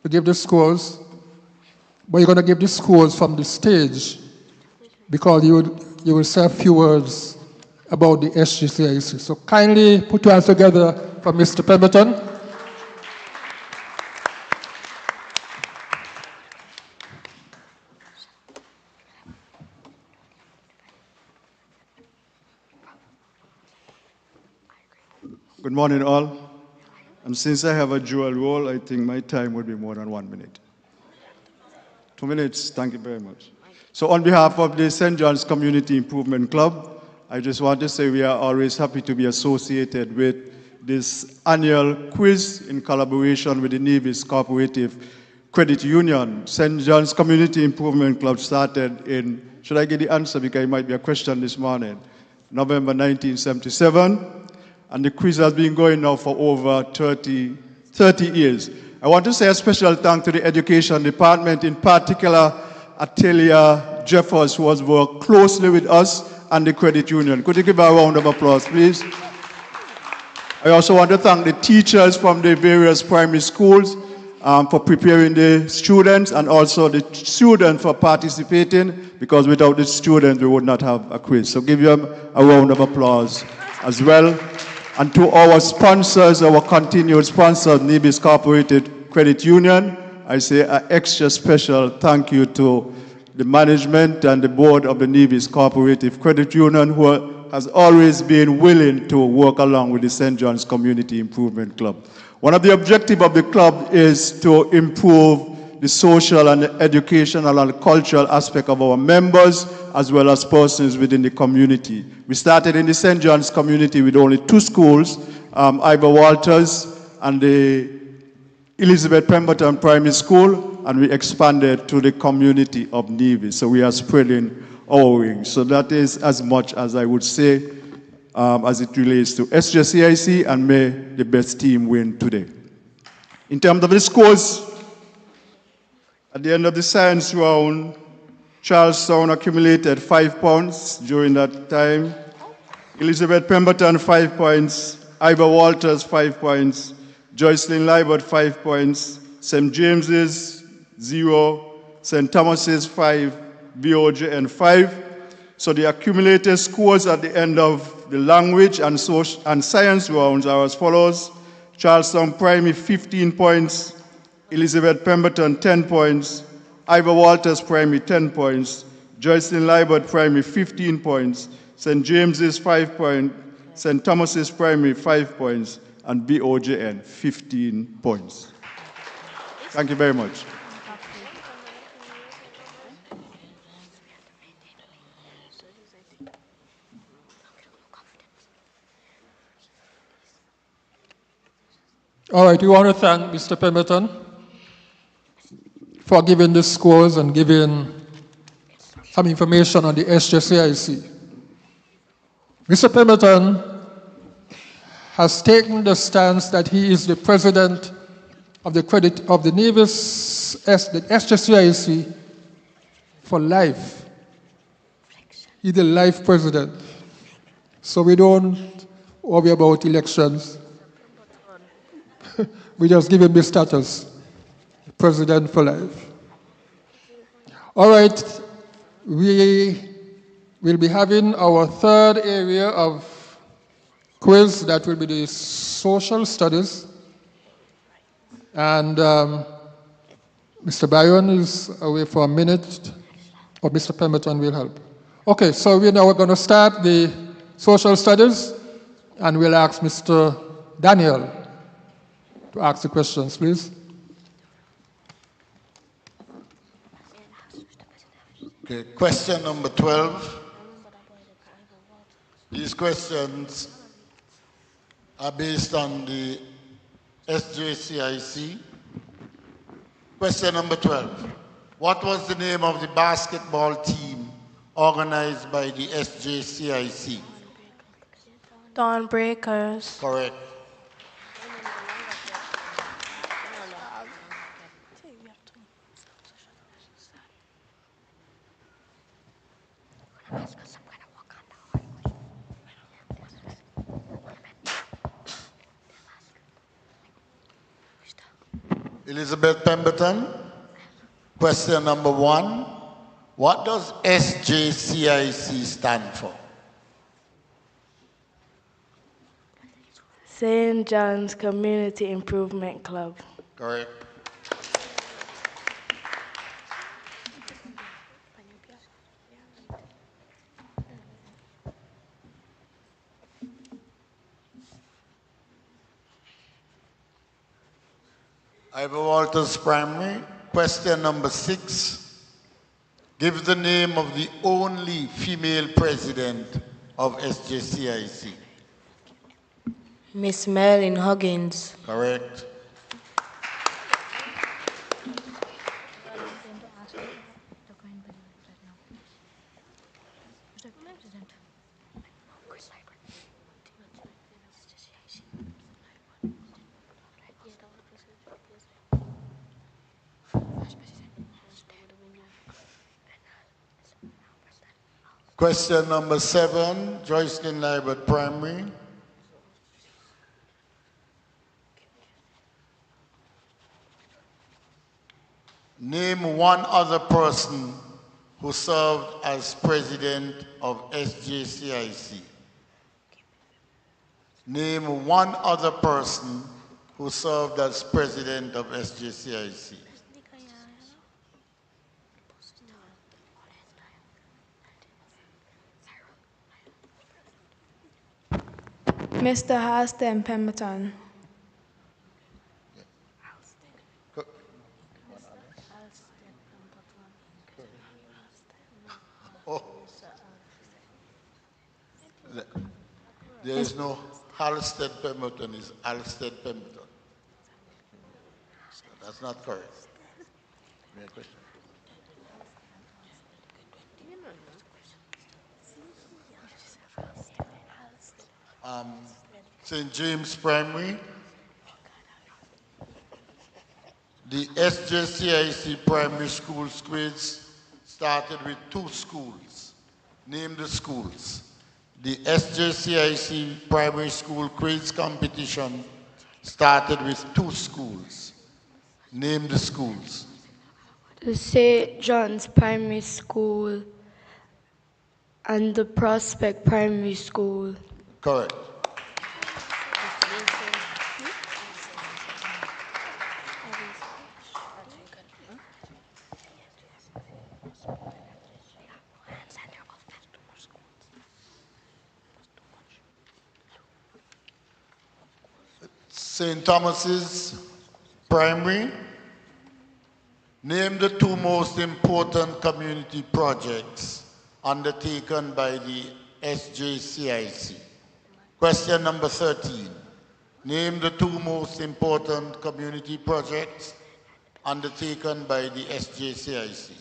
to give the scores, but you're going to give the scores from the stage because you will say a few words about the SJCIC. So kindly put your hands together for Mr. Pemberton. Good morning, all. And since I have a dual role, I think my time would be more than 1 minute. 2 minutes, thank you very much. So on behalf of the St. John's Community Improvement Club, I just want to say we are always happy to be associated with this annual quiz in collaboration with the Nevis Co-operative Credit Union. St. John's Community Improvement Club started in, should I get the answer because it might be a question this morning, November 1977. And the quiz has been going now for over 30 years. I want to say a special thanks to the Education Department, in particular Atelier Jeffers, who has worked closely with us and the Credit Union. Could you give a round of applause, please? I also want to thank the teachers from the various primary schools for preparing the students, and also the students for participating, because without the students we would not have a quiz. So give them a round of applause as well. And to our sponsors, our continued sponsors, Nevis Co-operative Credit Union, I say an extra special thank you to the management and the board of the Nevis Co-operative Credit Union, who has always been willing to work along with the St. John's Community Improvement Club. One of the objectives of the club is to improve the social and educational and cultural aspect of our members, as well as persons within the community. We started in the St. John's community with only 2 schools, Ivor Walters and the Elizabeth Pemberton Primary School, and we expanded to the community of Nevis. So we are spreading our wings. So that is as much as I would say as it relates to SJCIC, and may the best team win today. In terms of the scores, at the end of the science round, Charlestown accumulated 5 points during that time. Elizabeth Pemberton, 5 points. Ivor Walters, 5 points. Joycelyn Libert, 5 points. St. James's, 0. St. Thomas's, 5. BOJN, 5. So the accumulated scores at the end of the language and science rounds are as follows. Charlestown Primary, 15 points. Elizabeth Pemberton, 10 points. Ivor Walters Primary, 10 points. Joycelyn Libert Primary, 15 points. St. James's, 5 points. St. Thomas's Primary, 5 points. And BOJN, 15 points. Thank you very much. All right, we want to thank Mr. Pemberton for giving the scores and giving some information on the SJCIC. Mr. Pemberton has taken the stance that he is the president of the Nevis, the SJCIC for life. He's the life president. So we don't worry about elections. We just give him the status, president for life. All right, we will be having our third area of quiz, that will be the social studies. And Mr. Byron is away for a minute, or Mr. Pemberton will help. Okay, so we're now going to start the social studies, and we'll ask Mr. Daniel to ask the questions, please. Okay, question number 12. These questions are based on the SJCIC. Question number 12. What was the name of the basketball team organized by the SJCIC? Dawnbreakers. Correct. Elizabeth Pemberton, question number 1. What does SJCIC stand for? St. John's Community Improvement Club. Correct. Ivor Walters Primary, question number 6. Give the name of the only female president of SJCIC. Miss Marilyn Huggins. Correct. Question number 7, Joycelyn Libert Primary. Name one other person who served as president of SJCIC. Name one other person who served as president of SJCIC. Mr. Halston Pemberton. Oh. There is no Halstead Pemberton, it's Halstead Pemberton. That's not correct. Any question? St. James Primary. The SJCIC primary school quiz started with 2 schools. Name the schools. The SJCIC primary school quiz competition started with 2 schools. Name the schools. The St. John's Primary School and the Prospect Primary School. Correct. St. Thomas's Primary. Name the 2 most important community projects undertaken by the SJCIC. Question number 13. Name the 2 most important community projects undertaken by the SJCIC.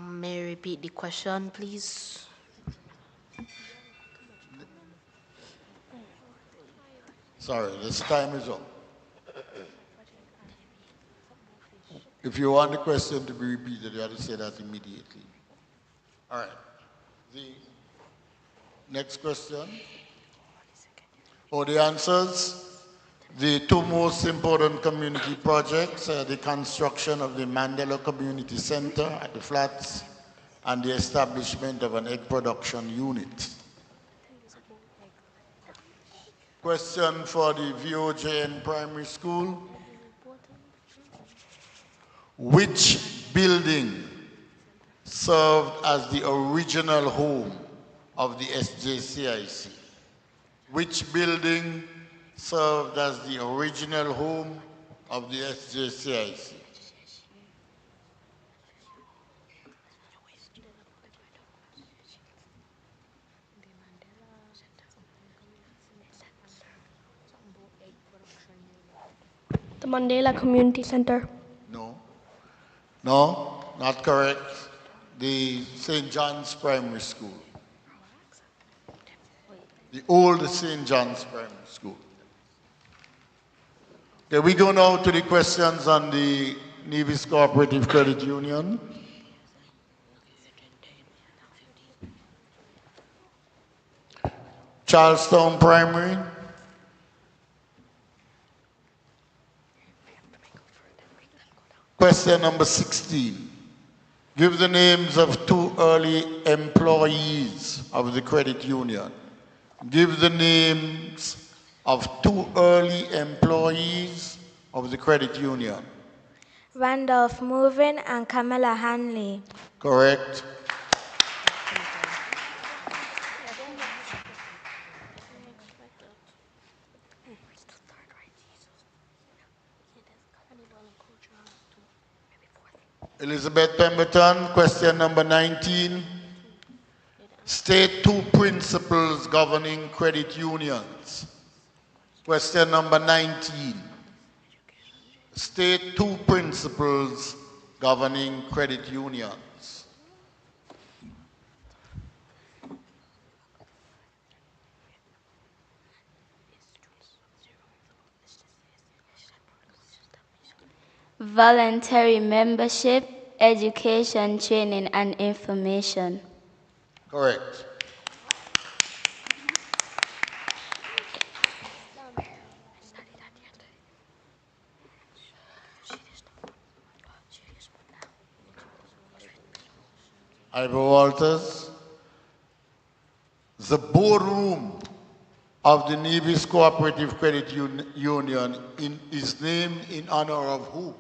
May you repeat the question, please? Sorry, this time is up. If you want the question to be repeated, you have to say that immediately. All right. The next question. For the answers, the 2 most important community projects are the construction of the Mandela Community Center at the Flats and the establishment of an egg production unit. Question for the VOJN Primary School. Which building served as the original home of the SJCIC? Which building served as the original home of the SJCIC? The Mandela Community Center. No. No, not correct. The St. John's Primary School. The old St. John's Primary School. Okay, we go now to the questions on the Nevis Cooperative Credit Union. Charlestown Primary. Question number 16. Give the names of 2 early employees of the credit union. Give the names of 2 early employees of the credit union. Randolph Movin and Camilla Hanley. Correct. Elizabeth Pemberton, question number 19. State 2 principles governing credit unions. Question number 19. State 2 principles governing credit unions. Voluntary membership, education, training, and information. Correct. Ivor Walters. The boardroom of the Nevis Cooperative Credit Union is named in honor of who?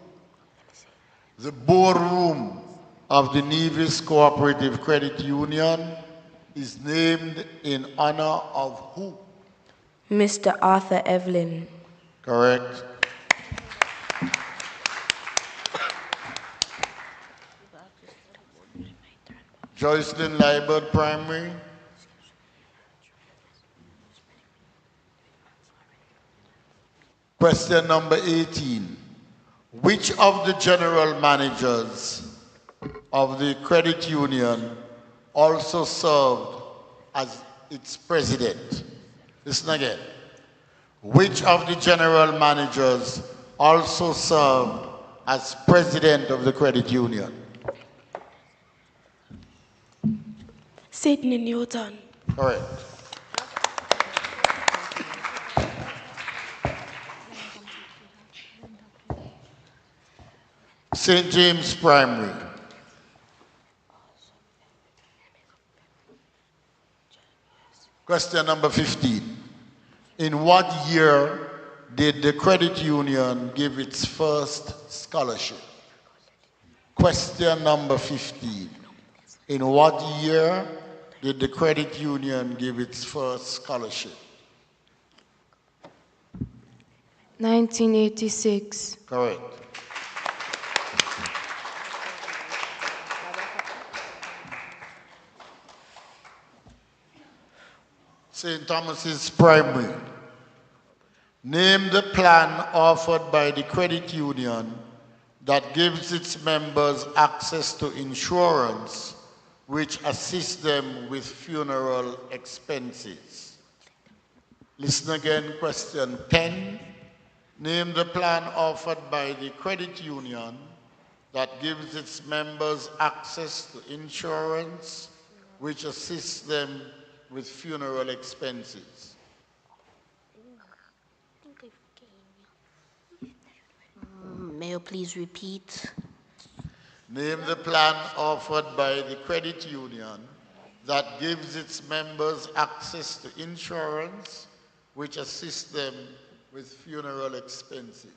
The boardroom of the Nevis Cooperative Credit Union is named in honor of who? Mr. Arthur Evelyn. Correct. Joycelyn Liebert Primary. Question number 18. Which of the general managers of the credit union also served as its president? Listen again. Which of the general managers also served as president of the credit union? Sidney Newton. Correct. St. James Primary. Question number 15. In what year did the credit union give its first scholarship? Question number 15. In what year did the credit union give its first scholarship? 1986. Correct. St. Thomas's Primary. Name the plan offered by the credit union that gives its members access to insurance which assists them with funeral expenses. Listen again, question 10. Name the plan offered by the credit union that gives its members access to insurance which assists them with funeral expenses. May you please repeat? Name the plan offered by the credit union that gives its members access to insurance which assists them with funeral expenses.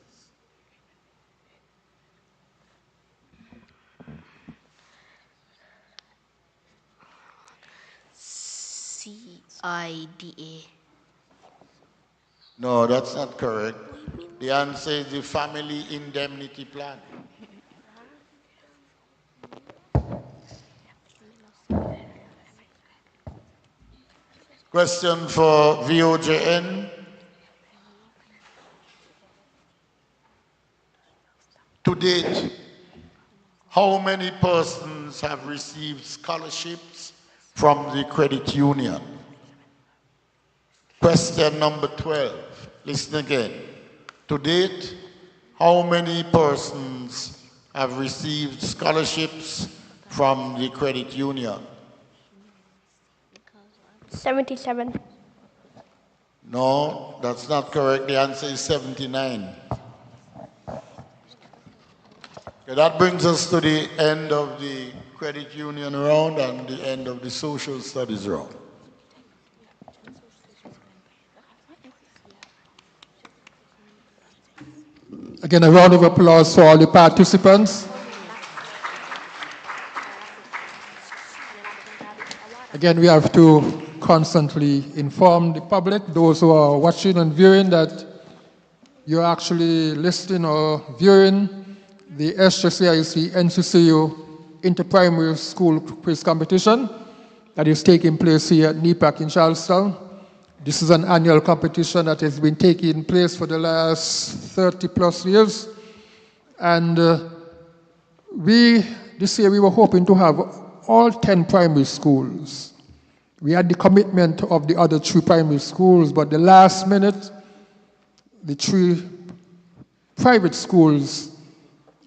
CIDA. No, that's not correct. The answer is the Family Indemnity Plan. Question for VOJN. To date, how many persons have received scholarships from the credit union? Question number 12. Listen again. To date, how many persons have received scholarships from the credit union? 77. No, that's not correct. The answer is 79. Okay, that brings us to the end of the credit union round and the end of the social studies round. Again, a round of applause for all the participants. Again, we have to constantly inform the public, those who are watching and viewing, that you're actually listening or viewing the SJCIC NCCU Inter-Primary School Quiz Competition that is taking place here at NePAC in Charlestown. This is an annual competition that has been taking place for the last 30 plus years. And this year we were hoping to have all 10 primary schools. We had the commitment of the other 3 primary schools, but the last minute, the 3 private schools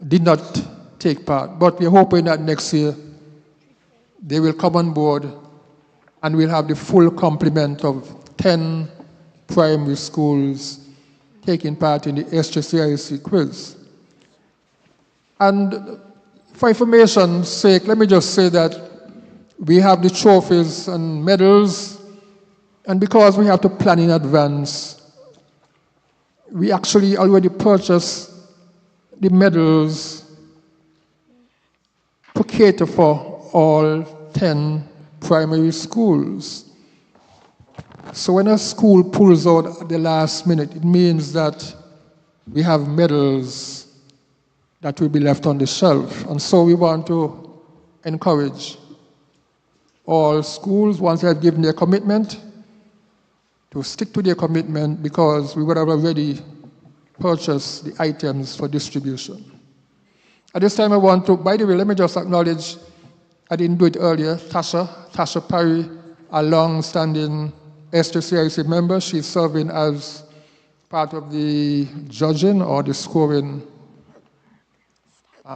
did not take part. But we're hoping that next year they will come on board and we'll have the full complement of 10 primary schools taking part in the SJCIC quiz. And for information's sake, let me just say that we have the trophies and medals, and because we have to plan in advance, we actually already purchased the medals to cater for all 10 primary schools. So when a school pulls out at the last minute, it means that we have medals that will be left on the shelf. And so we want to encourage all schools, once they have given their commitment, to stick to their commitment, because we would have already purchased the items for distribution. At this time I want to, by the way, let me just acknowledge, I didn't do it earlier, Tasha Parry, a long-standing SJCIC member. She's serving as part of the judging or the scoring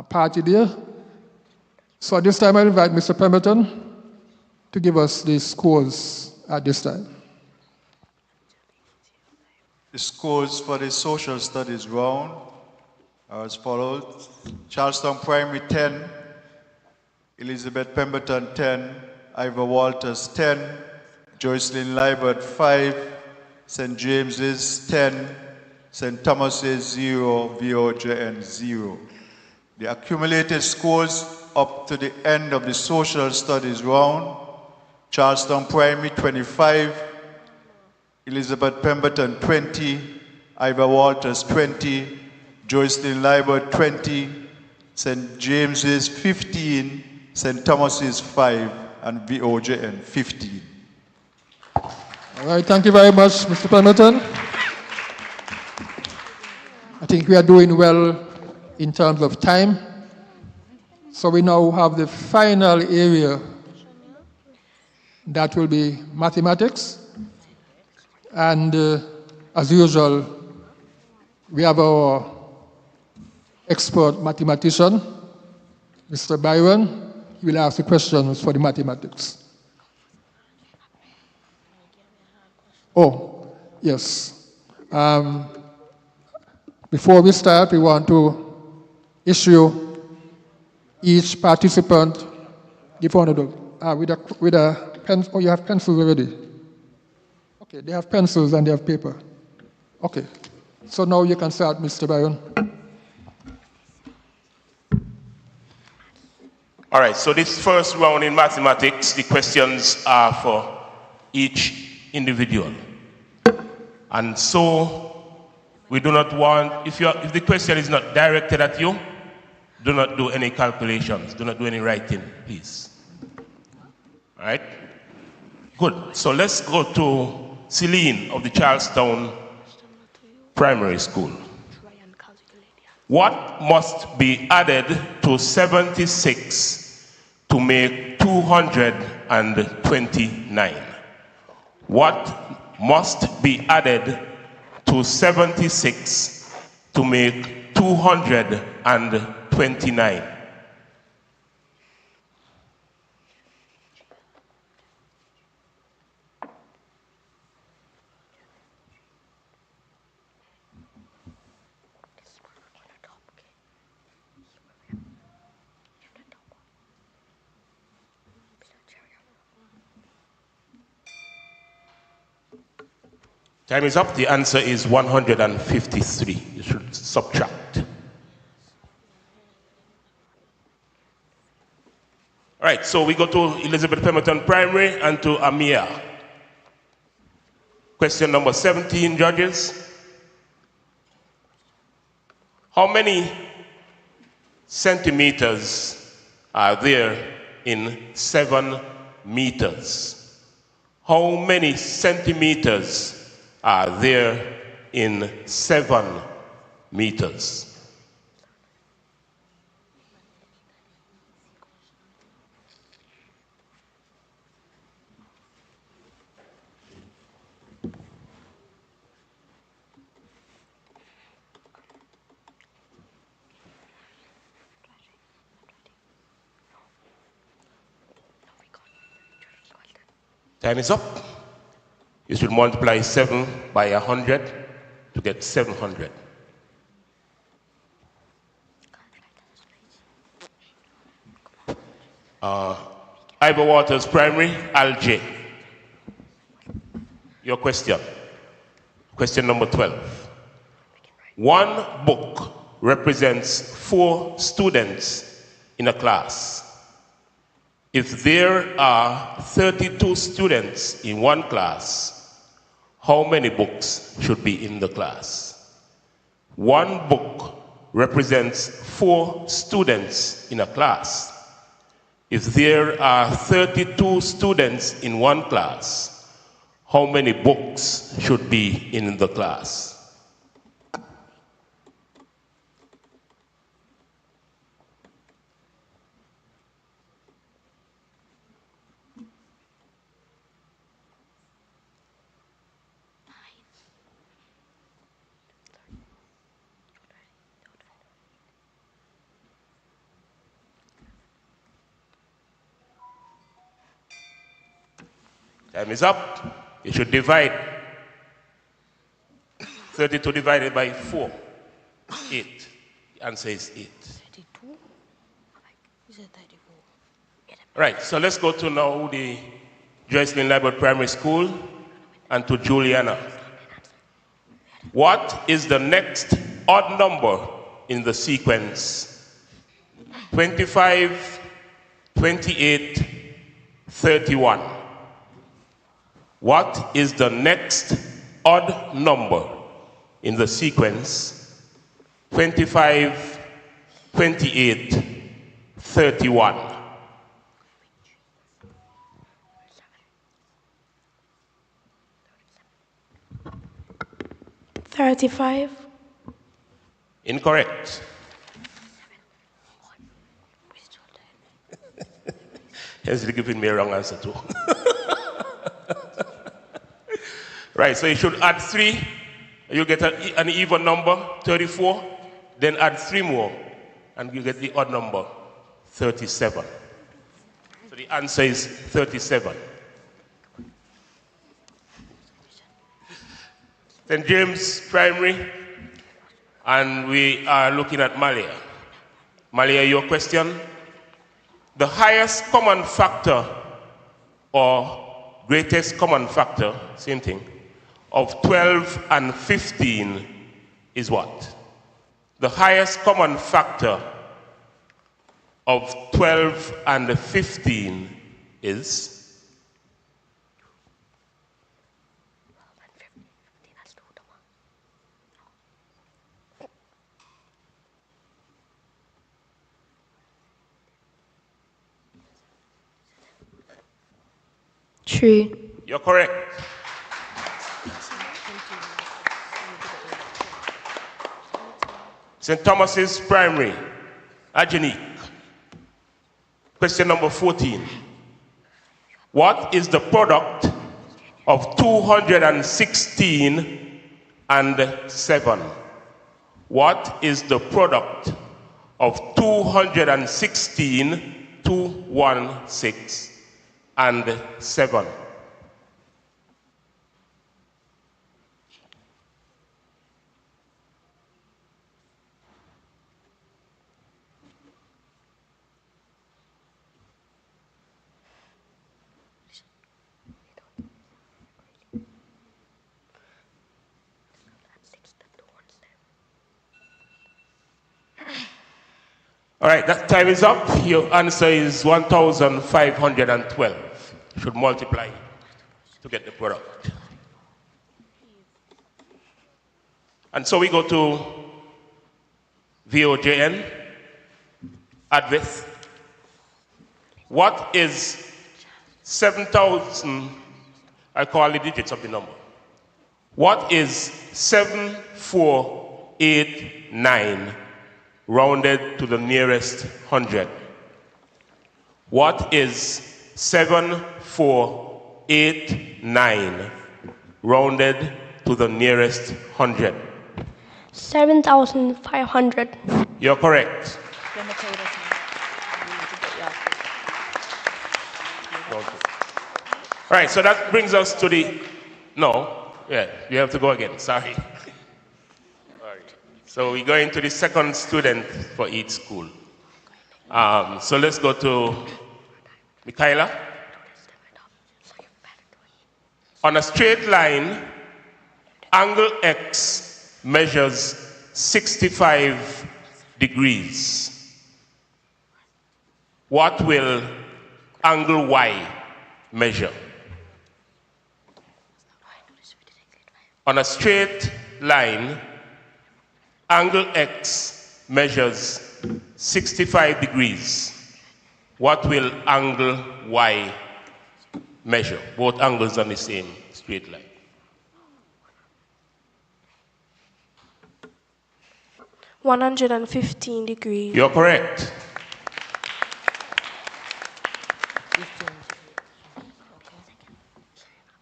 party there. So at this time I invite Mr. Pemberton to give us the scores at this time. The scores for the social studies round are as follows. Charlestown Primary 10, Elizabeth Pemberton 10, Ivor Walters 10, Joycelyn Libert 5, St. James's 10, St. Thomas's 0, VOJN 0. The accumulated scores up to the end of the social studies round: Charlestown Primary 25, Elizabeth Pemberton 20, Ivor Walters 20, Joycelyn Libert 20, St. James's 15, St. Thomas's 5, and VOJN 15. All right, thank you very much, Mr. Pemberton. I think we are doing well in terms of time. So we now have the final area that will be mathematics. And as usual, we have our expert mathematician, Mr. Byron. He will ask the questions for the mathematics. Oh, yes. Before we start, we want to issue each participant, give one of them, with a pen. Oh, you have pencils already. Okay, they have pencils and they have paper. Okay, so now you can start, Mr. Byron. All right, so this first round in mathematics, the questions are for each individual. And so we do not want, if the question is not directed at you, do not do any calculations, do not do any writing, please. All right? Good. So let's go to Celine of the Charlestown Primary School. What must be added to 76 to make 229? What must be added to 76 to make 229? Time is up. The answer is 153. You should subtract. All right, so we go to Elizabeth Pemberton Primary and to Amia. Question number 17, judges. How many centimeters are there in 7 meters? How many centimeters are there in 7 meters? Time is up. You should multiply 7 by 100 to get 700. Ivor Waters Primary, Alger. Your question. Question number 12. One book represents 4 students in a class. If there are 32 students in one class, how many books should be in the class? One book represents 4 students in a class. If there are 32 students in one class, how many books should be in the class? Time is up. You should divide 32 divided by 4. 8. The answer is 8. 32? Is it 34? Right, so let's go to now the Joycelyn Library Primary School and to Juliana. What is the next odd number in the sequence? 25, 28, 31. What is the next odd number in the sequence 25, 28, 31? $35. Incorrect. He's giving me a wrong answer too. Right, so you should add 3. You get an even number, 34. Then add 3 more, and you get the odd number, 37. So the answer is 37. St. James Primary, and we are looking at Malia. Malia, your question. The highest common factor or greatest common factor, same thing, of 12 and 15 is what? The highest common factor of 12 and 15 is? Three. You're correct. St. Thomas's Primary, Ajanique. Question number 14. What is the product of 216 and 7? What is the product of 216, 216, and 7? All right, that time is up. Your answer is 1,512. You should multiply to get the product. And so we go to VOJN, Advith. What is 7,000? I call the digits of the number. What is 7489 rounded to the nearest 100? What is 7489 rounded to the nearest 100? 7,500. You're correct. All right, so that brings us to the, no, yeah, you have to go again, sorry. So we're going to the second student for each school. So let's go to Michaela. On a straight line, angle X measures 65 degrees. What will angle Y measure? On a straight line, angle X measures 65 degrees. What will angle Y measure? Both angles on the same straight line. $115 degrees. You're correct.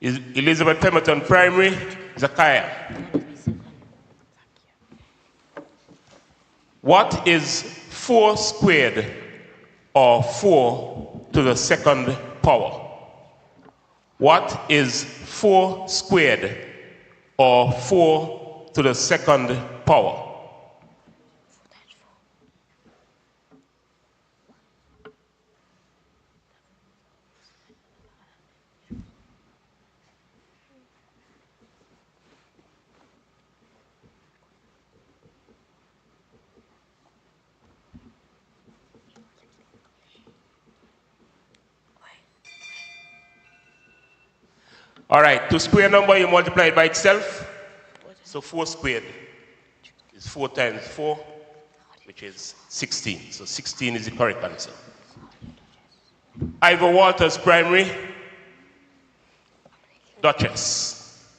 Elizabeth Pemberton Primary, Zachariah. What is 4 squared or 4 to the second power? What is 4 squared or 4 to the second power? All right, to square number, you multiply it by itself. So 4 squared is 4 times 4, which is 16. So 16 is the correct answer. Ivor Walters Primary, Duchess.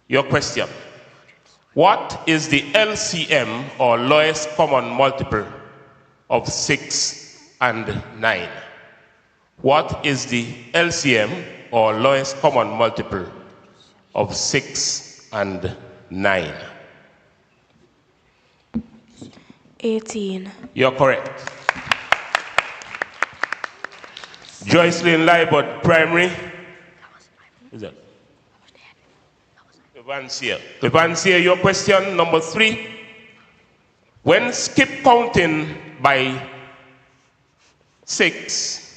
Your question. What is the LCM or lowest common multiple of 6 and 9? What is the LCM or lowest common multiple of 6 and 9? 18. You're correct. Joycelyn Libert Primary. Is that? Evansia. Evansia, your question, number 3. When skip counting by 6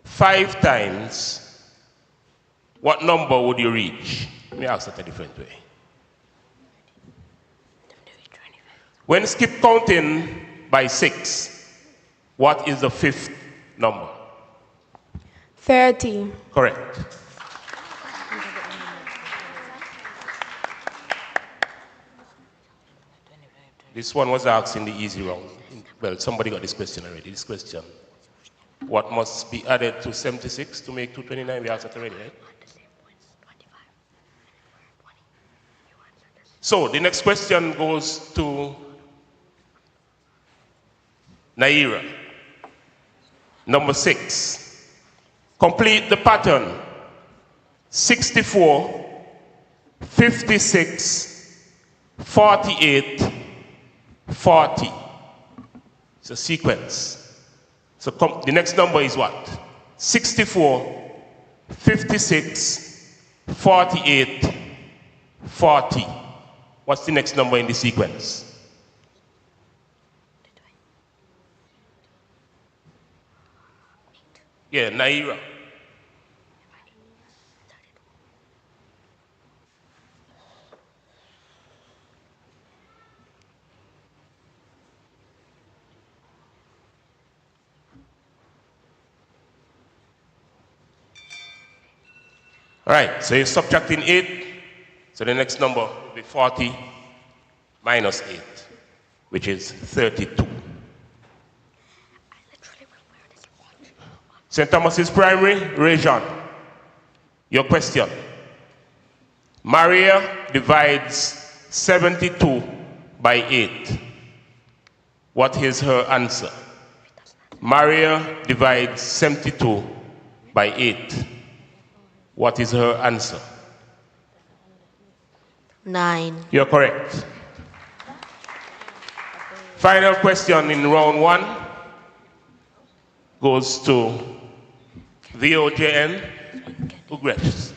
5 times, what number would you reach? Let me ask it a different way. When skip counting by 6, what is the fifth number? 30. Correct. This one was asked in the easy round. Well, somebody got this question already. This question. What must be added to 76 to make 229? We asked that already, right? So the next question goes to Naira. Number 6. Complete the pattern 64, 56, 48, 40. It's a sequence. So the next number is what? 64, 56, 48, 40. What's the next number in the sequence? Yeah, Naira. All right, so you're subtracting 8. So the next number will be 40 minus 8, which is 32. St. Thomas's Primary, Rajon. Your question. Maria divides 72 by 8. What is her answer? Maria divides 72 by 8. What is her answer? 9. You're correct. Final question in round 1 goes to VOJN Ugresh.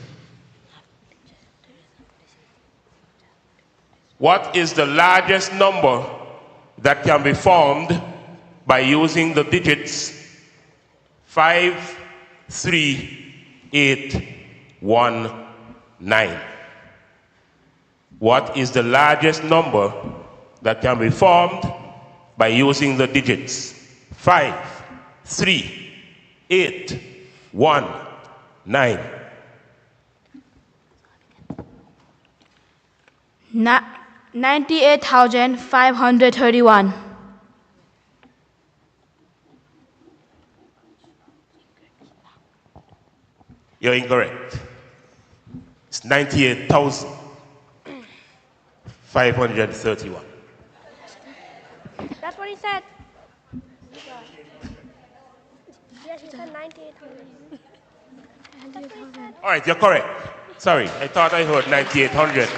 What is the largest number that can be formed by using the digits 5, 3, 8, 1, 9? What is the largest number that can be formed by using the digits 5, 3, 8, 1, 9? 98,531. You're incorrect. It's 98,531. That's what he said. Yes, he said 9800. All right, you're correct. Sorry, I thought I heard 9800.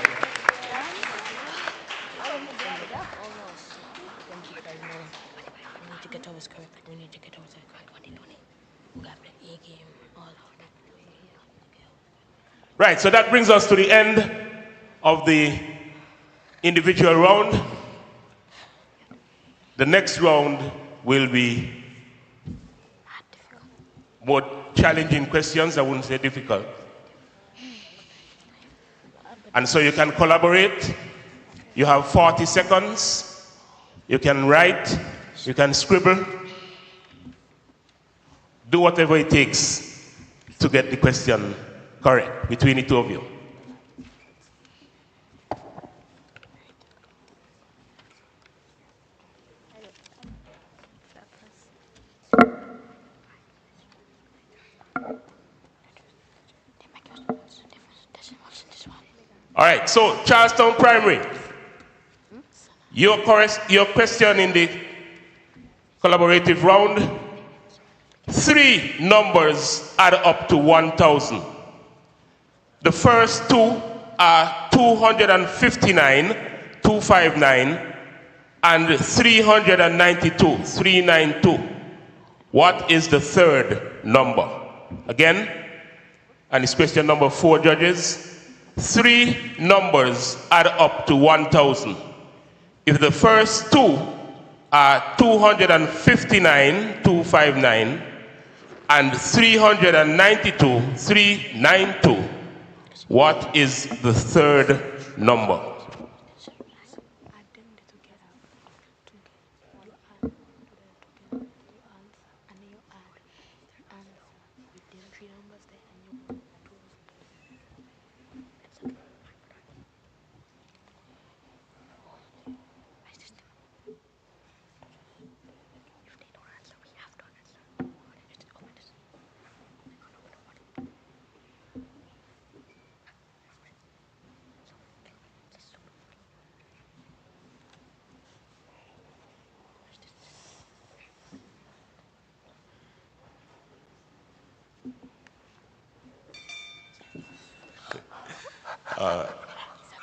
Right, so that brings us to the end of the individual round. The next round will be more challenging questions, I wouldn't say difficult. And so you can collaborate. You have 40 seconds. You can write, you can scribble. Do whatever it takes to get the question correct between the two of you. All right, so Charlestown Primary, your question in the collaborative round, 3 numbers add up to 1,000. The first 2 are 259, 259, and 392, 392. What is the third number? Again, and it's question number 4, judges. 3 numbers add up to 1,000. If the first 2 are 259, 259, and 392, 392, What is the third number?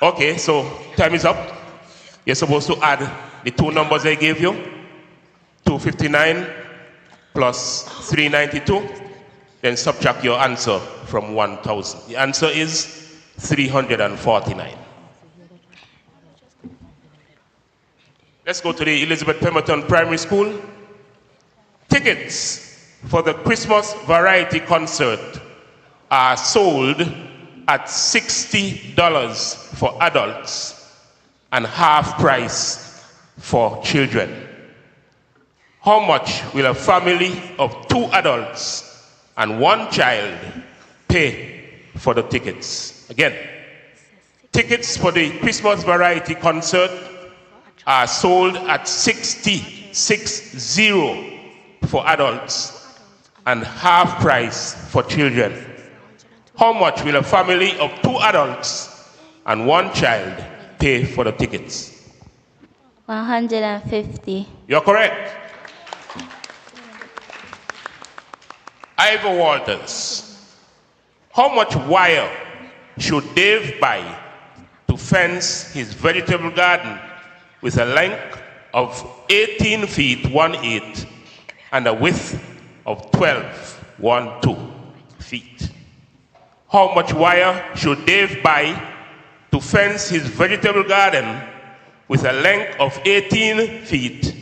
Okay, so time is up. You're supposed to add the two numbers I gave you, 259 plus 392, then subtract your answer from 1,000. The answer is 349. Let's go to the Elizabeth Pemberton Primary School. Tickets for the Christmas Variety Concert are sold at $60 for adults and half price for children. How much will a family of 2 adults and 1 child pay for the tickets? Again, tickets for the Christmas Variety Concert are sold at $60 for adults and half price for children. How much will a family of 2 adults and 1 child pay for the tickets? 150. You're correct. Ivor Walters, how much wire should Dave buy to fence his vegetable garden with a length of 18 feet 1/8 and a width of 12 feet? How much wire should Dave buy to fence his vegetable garden with a length of 18 feet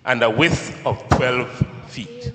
and a width of 12 feet?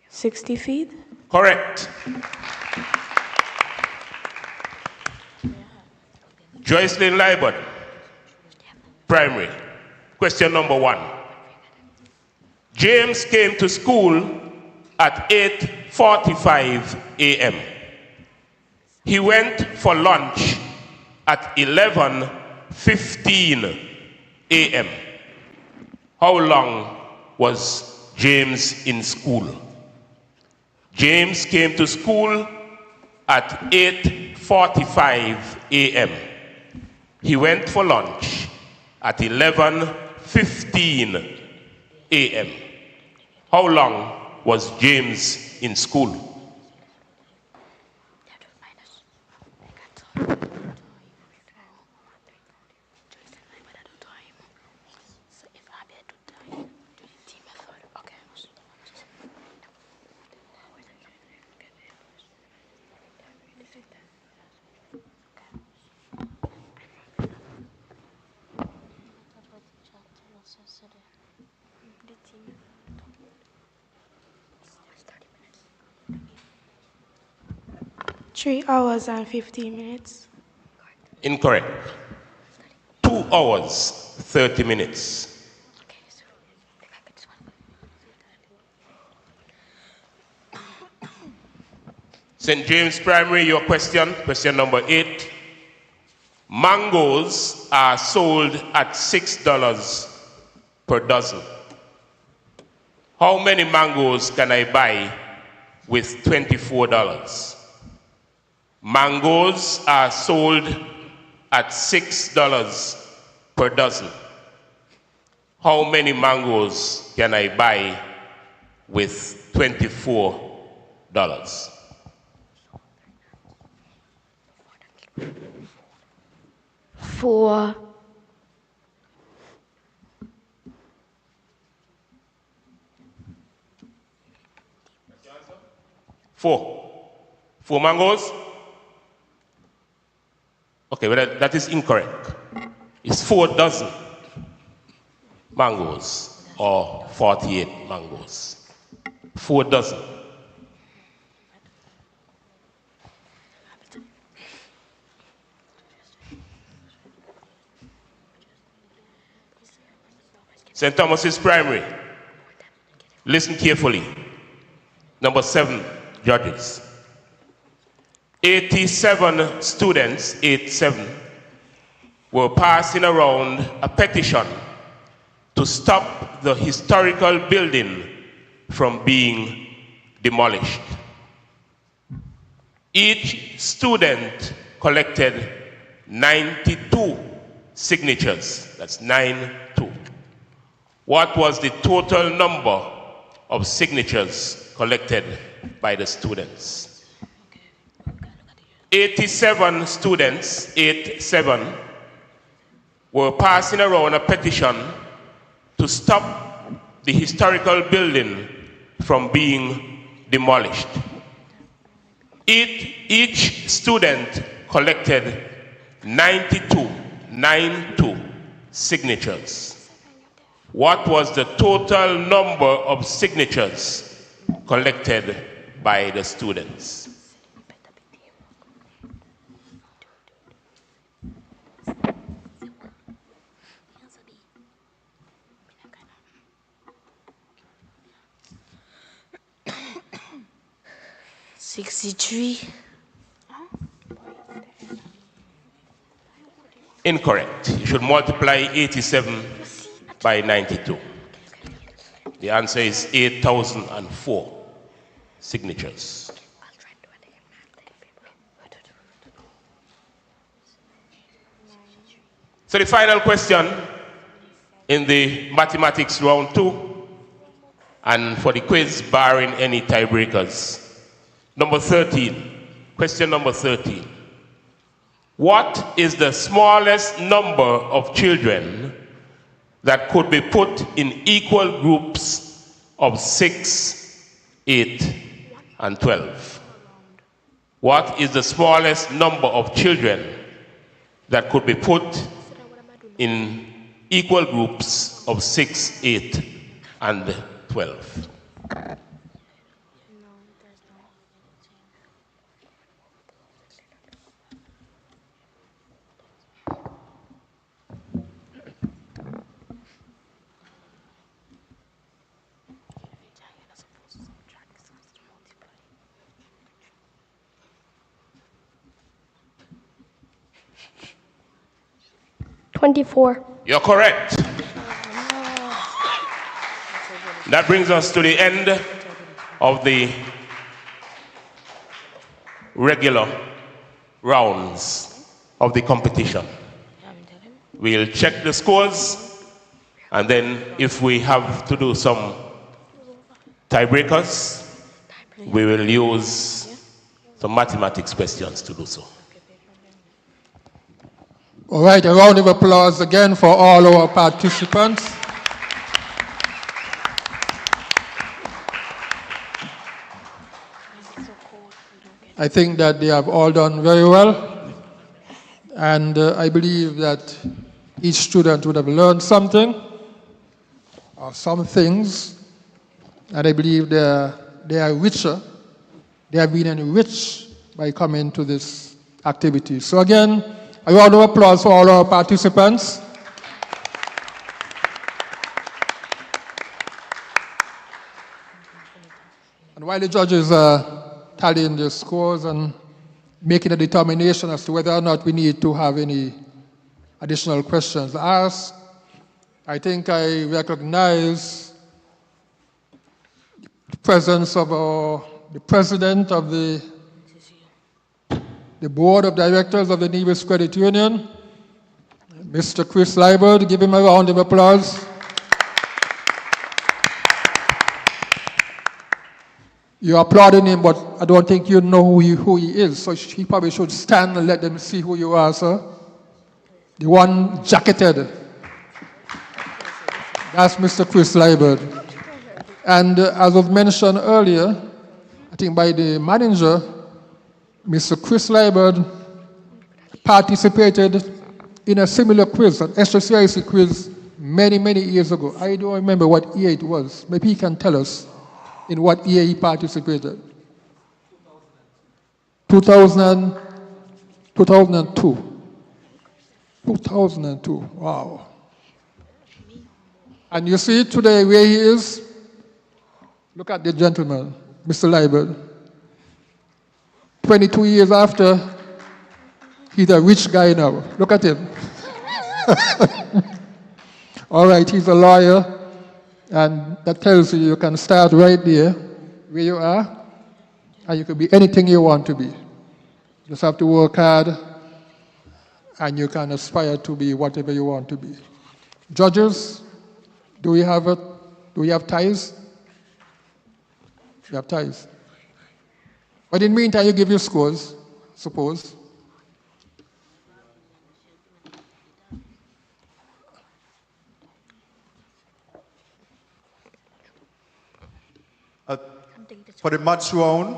$60 feet? Correct. Joycelyn Libert, primary. Question number 1. James came to school at 8:45 a.m. He went for lunch at 11:15 a.m. How long was James in school? James came to school at 8:45 a.m. He went for lunch at 11:15 a.m. How long was James in school? Three hours and 15 minutes. Incorrect. 2 hours, 30 minutes. St. James Primary, your question number 8. Mangoes are sold at $6 per dozen. How many mangoes can I buy with $24? Mangoes are sold at $6 per dozen. How many mangoes can I buy with $24? 4. 4. 4 mangoes? Okay, well, that is incorrect. It's 4 dozen mangoes, or 48 mangoes. 4 dozen. St. Thomas's Primary. Listen carefully. Number 7, judges. 87 students, 87, were passing around a petition to stop the historical building from being demolished. Each student collected 92 signatures. That's 92. What was the total number of signatures collected by the students? 87 students, 87, were passing around a petition to stop the historical building from being demolished. Each student collected 92 signatures. What was the total number of signatures collected by the students? $63. Incorrect. You should multiply 87 by 92. The answer is 8,004 signatures. So the final question in the mathematics round 2, and for the quiz barring any tiebreakers. Number 13, question number 13. What is the smallest number of children that could be put in equal groups of 6, 8, and 12? What is the smallest number of children that could be put in equal groups of 6, 8, and 12? $24. You're correct. That brings us to the end of the regular rounds of the competition. We'll check the scores, and then if we have to do some tiebreakers, we will use some mathematics questions to do so. All right, a round of applause again for all our participants. I think that they have all done very well, and I believe that each student would have learned something, or some things, and I believe they are richer. They have been enriched by coming to this activity. So again, a round of applause for all our participants. And while the judges are tallying their scores and making a determination as to whether or not we need to have any additional questions asked, I think I recognize the presence of the president of the board of directors of the Nevis Credit Union, Mr. Chris Liebert. Give him a round of applause. You're applauding him, but I don't think you know who he is, so he probably should stand and let them see who you are, sir. The one jacketed. That's Mr. Chris Liebert. And as was mentioned earlier, I think by the manager, Mr. Chris Liebert participated in a similar quiz, an SJCIC quiz, many, many years ago. I don't remember what year it was. Maybe he can tell us in what year he participated. 2002. 2002, wow. And you see today where he is? Look at the gentleman, Mr. Liebert. 22 years after, he's a rich guy now. Look at him. All right, he's a lawyer, and that tells you can start right there where you are, and you can be anything you want to be. You just have to work hard, and you can aspire to be whatever you want to be. Judges, do we have ties? You have ties. But in the meantime, you give your scores, suppose. For the match round,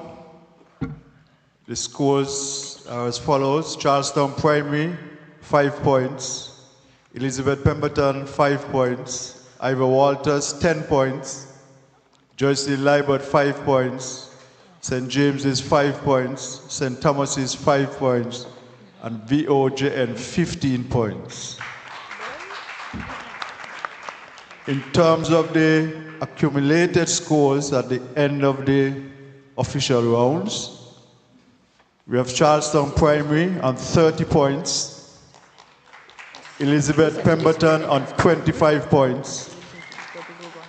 the scores are as follows. Charlestown Primary, 5 points. Elizabeth Pemberton, 5 points. Ivor Walters, 10 points. Joycelyn Liebert, 5 points. St. James's, 5 points. St. Thomas's, 5 points. And VOJN, 15 points. In terms of the accumulated scores at the end of the official rounds, we have Charlestown Primary on 30 points, Elizabeth Pemberton on 25 points,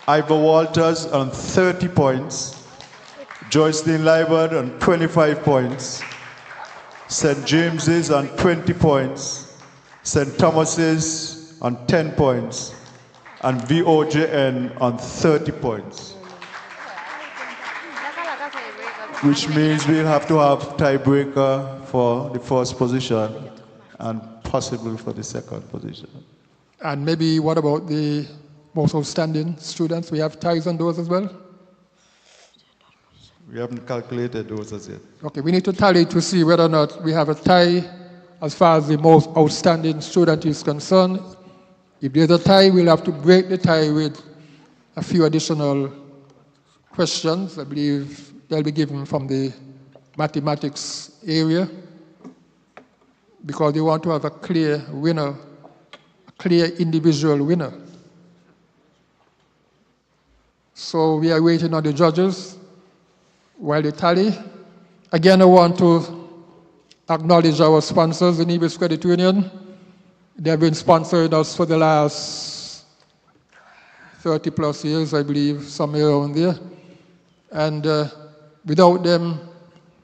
Ivor Walters on 30 points, Joycelyn Liebert on 25 points, St. James's on 20 points, St. Thomas's on 10 points, and VOJN on 30 points. Which means we'll have to have tiebreaker for the first position and possible for the second position. And maybe what about the most outstanding students? We have ties on those as well? We haven't calculated those as yet. Okay, we need to tally to see whether or not we have a tie as far as the most outstanding student is concerned. If there's a tie, we'll have to break the tie with a few additional questions. I believe they'll be given from the mathematics area because they want to have a clear winner, a clear individual winner. So we are waiting on the judges while they tally. Again, I want to acknowledge our sponsors, the Nevis Credit Union. They have been sponsoring us for the last 30 plus years, I believe, somewhere around there. And without them,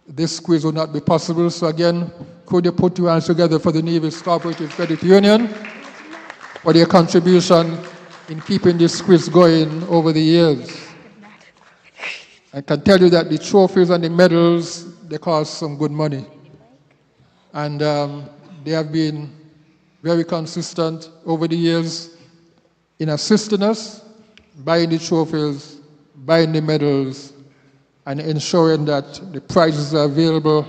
this quiz would not be possible. So again, could you put your hands together for the Nevis Co-operative Credit Union for their contribution in keeping this quiz going over the years. I can tell you that the trophies and the medals, they cost some good money. And they have been very consistent over the years in assisting us, buying the trophies, buying the medals, and ensuring that the prizes are available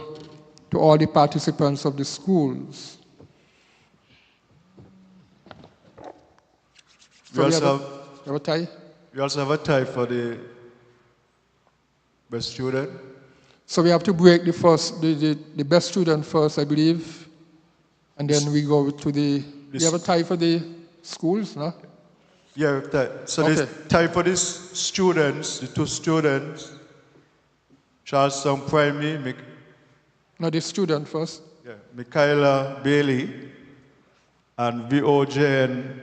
to all the participants of the schools. We also have a tie? We also have a tie for the best student. So we have to break the best student first, I believe. And then we go to we have a tie for the schools, no? Yeah, so okay. There's tie for these students, the two students, Charlestown Primary. No, the student first. Yeah, Michaela Bailey and VOJN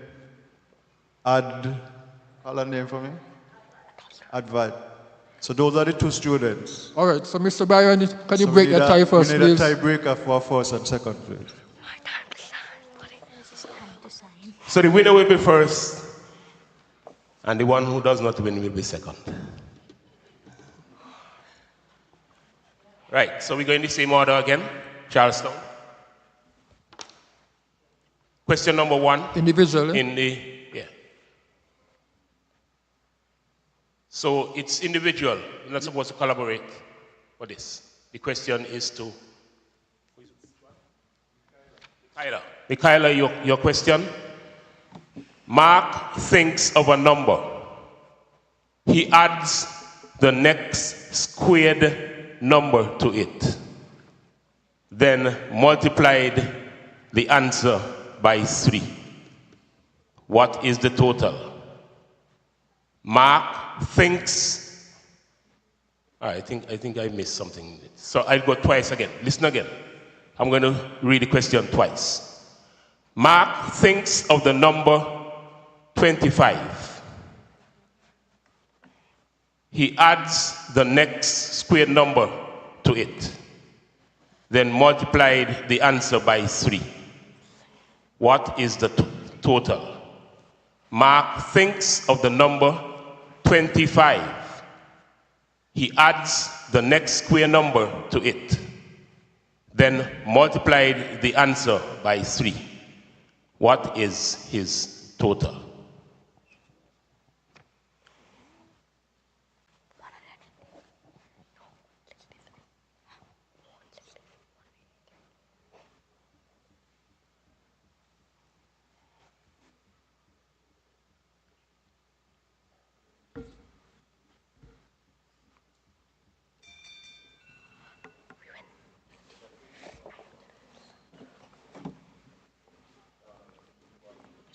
call her name for me? Advad. So those are the two students. All right, so Mr. Byron, can you break that tie first, please? We need a tiebreaker for first and second, please. So the winner will be first, and the one who does not win will be second. Right, so we go in the same order again. Charlestown. Question number 1. Individually. Yeah. So it's individual. You're not supposed to collaborate for this. The question is to Michaela. Michaela, your question. Mark thinks of a number. He adds the next squared number to it, then multiplied the answer by 3. What is the total? Mark thinks. I think I missed something. So I'll go twice again. Listen again. I'm going to read the question twice. Mark thinks of the number 25. He adds the next square number to it, then multiplied the answer by 3. What is the total? Mark thinks of the number 25. He adds the next square number to it, then multiplied the answer by 3. What is his total?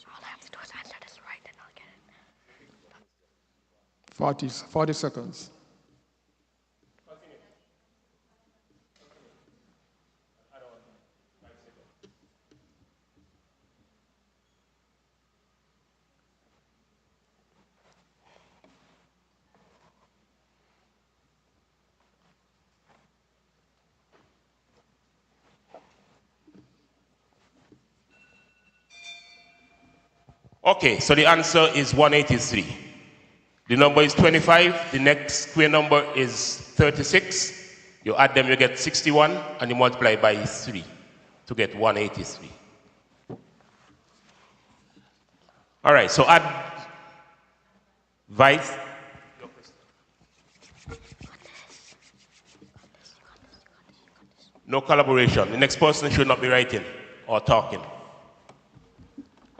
All I have to do is answer this right, and I'll get it. 40 seconds. Okay, so the answer is 183. The number is 25. The next square number is 36. You add them, you get 61, and you multiply by 3 to get 183. All right, so add Vice. No collaboration. The next person should not be writing or talking.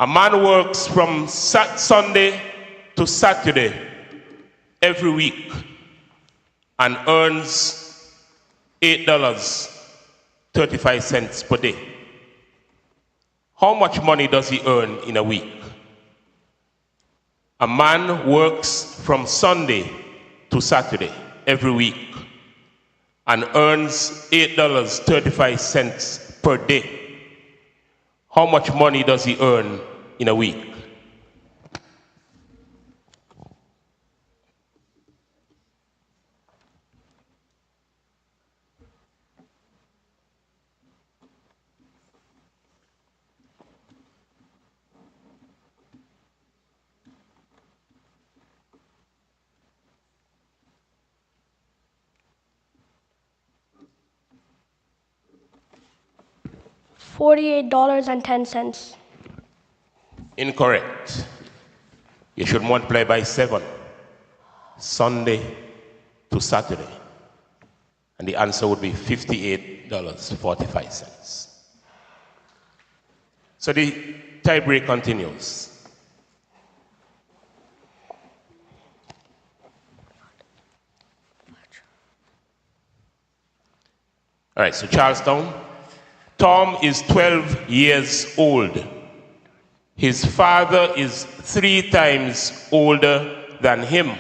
A man works from Sunday to Saturday every week and earns $8.35 per day. How much money does he earn in a week? A man works from Sunday to Saturday every week and earns $8.35 per day. How much money does he earn in a week? $48.10. Incorrect. You should multiply by 7. Sunday to Saturday. And the answer would be $58.45. So the tiebreak continues. All right, so Charlestown. Tom is 12 years old. His father is 3 times older than him.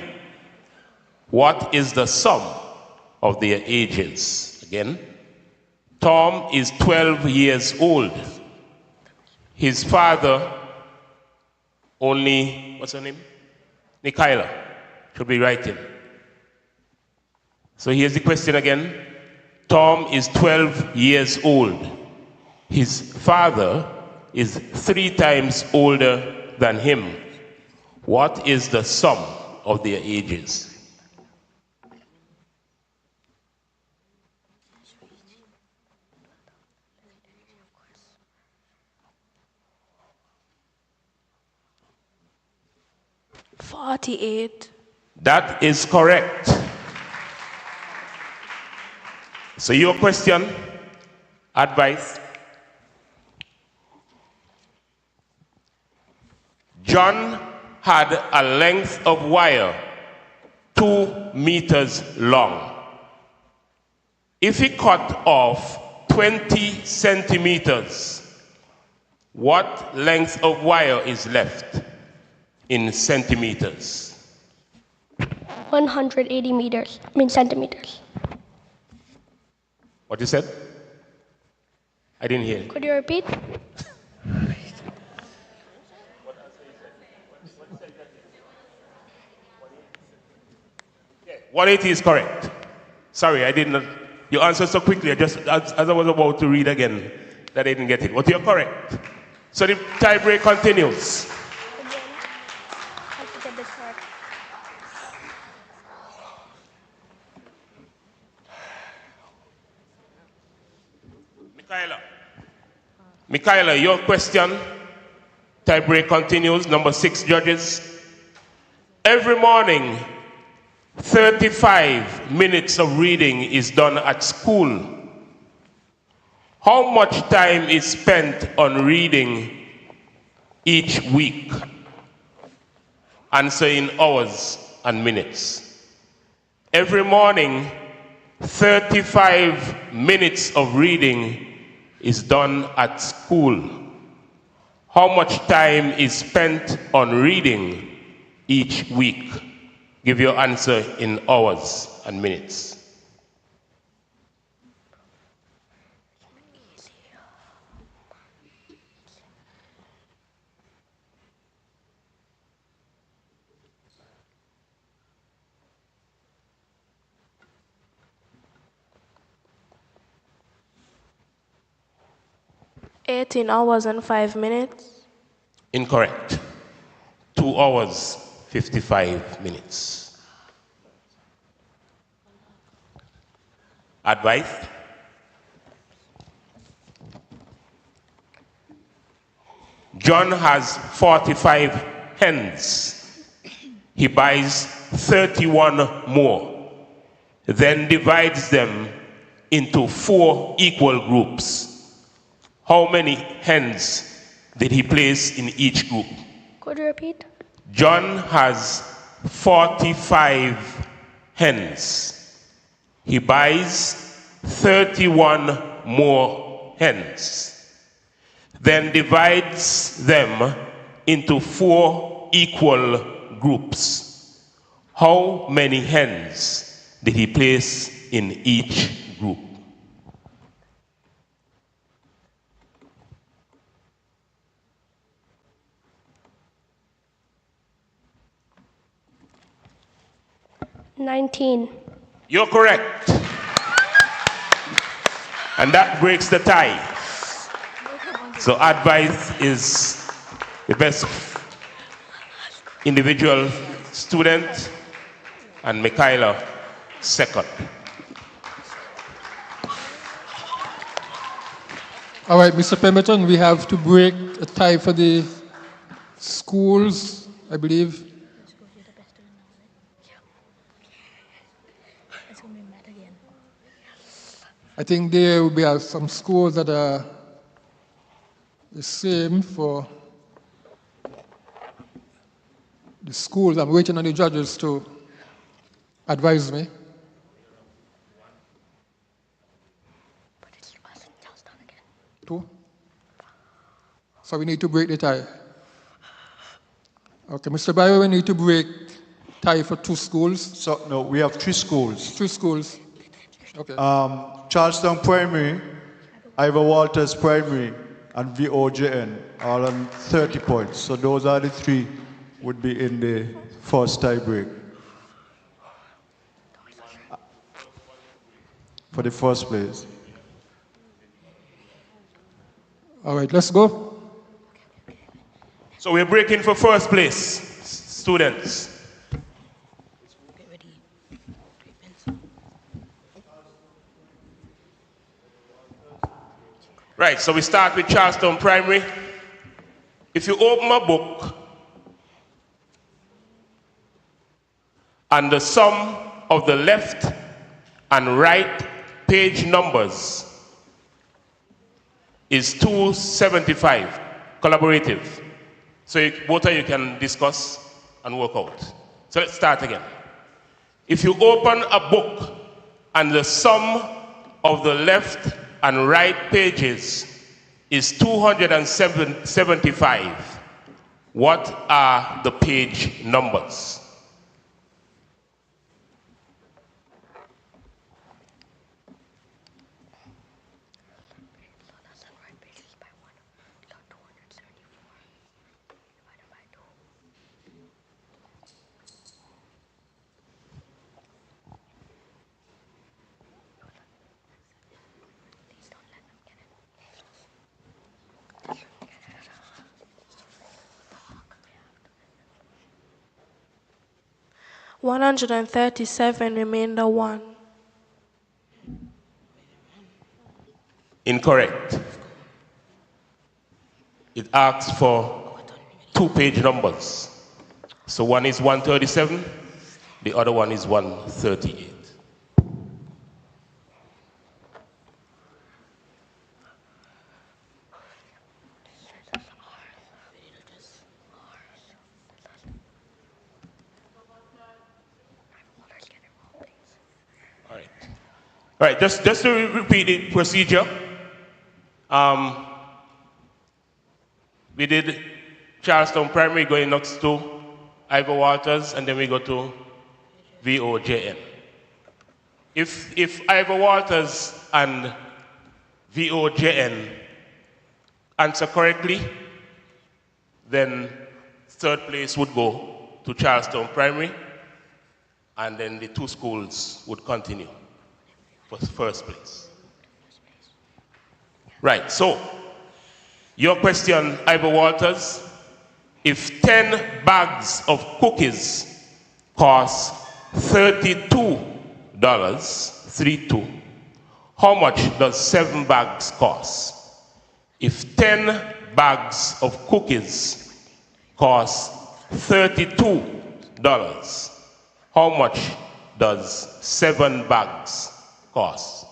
What is the sum of their ages? Again, Tom is 12 years old. His father only, what's her name? Nikayla, should be writing. So here's the question again. Tom is 12 years old. His father is 3 times older than him. What is the sum of their ages? 48. That is correct. So your question, advice. John had a length of wire 2 meters long. If he cut off 20 centimeters, what length of wire is left in centimeters? 180 meters, centimeters. What you said? I didn't hear. Could you repeat? 180 is correct. Sorry, I didn't. You answered so quickly, as I was about to read again, that I didn't get it. But you're correct. So the tiebreak continues. Michaela, your question. Tiebreak continues. Number 6 judges. Every morning, 35 minutes of reading is done at school. How much time is spent on reading each week? Answer in hours and minutes. Every morning, 35 minutes of reading is done at school. How much time is spent on reading each week? Give your answer in hours and minutes. $18 hours and 5 minutes. Incorrect. 2 hours, 55 minutes. Advice? John has 45 hens. He buys 31 more, then divides them into 4 equal groups. How many hens did he place in each group? Could you repeat? John has 45 hens. He buys 31 more hens, then divides them into 4 equal groups. How many hens did he place in each group? $19. You're correct. And that breaks the tie. So advice is the best individual student, and Michaela second. All right, Mr. Pemberton, we have to break a tie for the schools, I believe. I think there will be some schools that are the same for the schools. I'm waiting on the judges to advise me. Two? So we need to break the tie. Okay, Mr. Bayo, we need to break tie for 2 schools. So, no, we have 3 schools. 3 schools. Okay. Charlestown Primary, Ivor Walters Primary, and VOJN, all on 30 points. So those are the 3 would be in the first tie break. For the first place. All right, let's go. So we're breaking for first place, students. Right, so we start with Charlestown Primary. If you open my book and the sum of the left and right page numbers is 275, collaborative. So both of you can discuss and work out. So let's start again. If you open a book and the sum of the left and right pages is 275, what are the page numbers? $137 remainder 1. Incorrect. It asks for 2 page numbers. So one is 137, the other one is 138. All right, just to repeat the procedure. We did Charlestown Primary going next to Ivor Waters, and then we go to VOJN. If Ivor Waters and VOJN answer correctly, then third place would go to Charlestown Primary, and then the 2 schools would continue for first place. Right, so your question, Ivor Waters, if 10 bags of cookies cost $32, how much does 7 bags cost? If 10 bags of cookies cost $32, how much does 7 bags cost?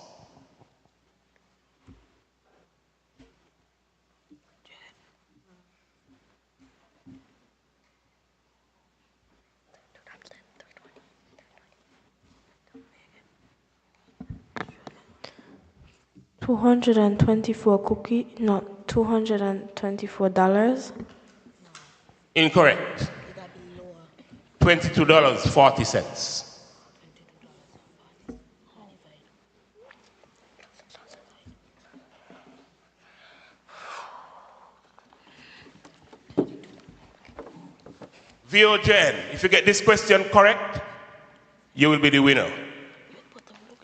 $224. Incorrect. $22.40. VOJN, if you get this question correct, you will be the winner.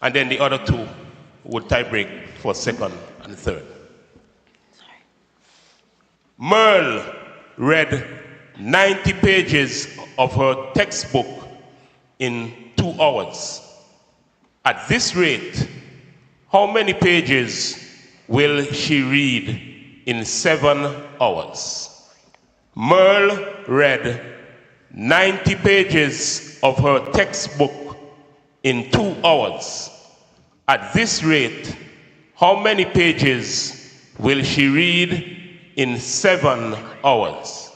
And then the other 2 would tie break for second and third. Merle read 90 pages of her textbook in 2 hours. At this rate, how many pages will she read in 7 hours? Merle read 90 pages of her textbook in 2 hours. At this rate, how many pages will she read in 7 hours?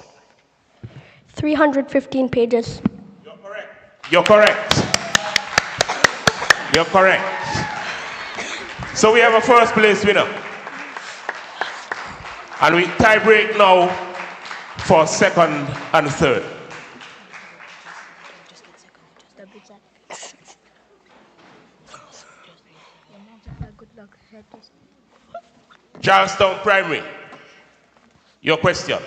315 pages. You're correct. You're correct. So we have a first place winner. And we tie break now for second and third. Charlestown Primary, your question.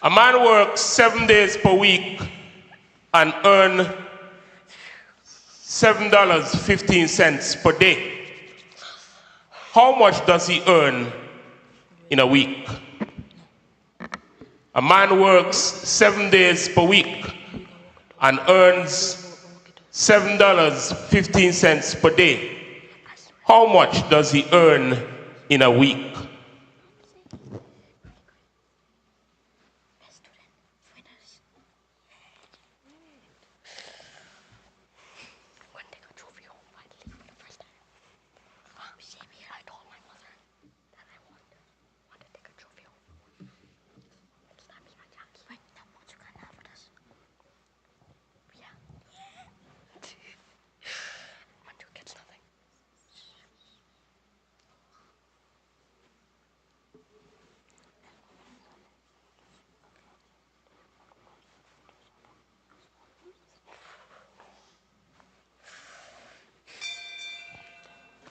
A man works 7 days per week and earns $7.15 per day. How much does he earn in a week? A man works 7 days per week and earns $7.15 per day. How much does he earn in a week?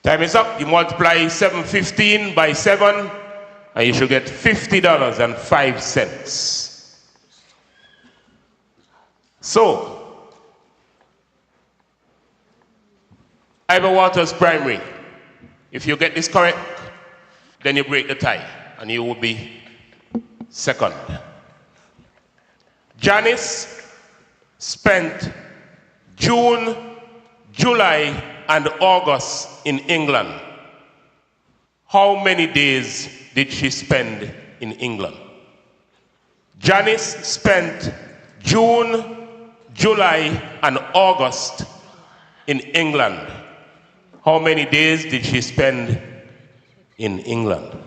Time is up. You multiply 715 by 7, and you should get $50.05. So, Ivor Waters Primary. If you get this correct, then you break the tie, and you will be second. Janice spent June, July, and August in England. How many days did she spend in England? Janice spent June, July, and August in England. How many days did she spend in England?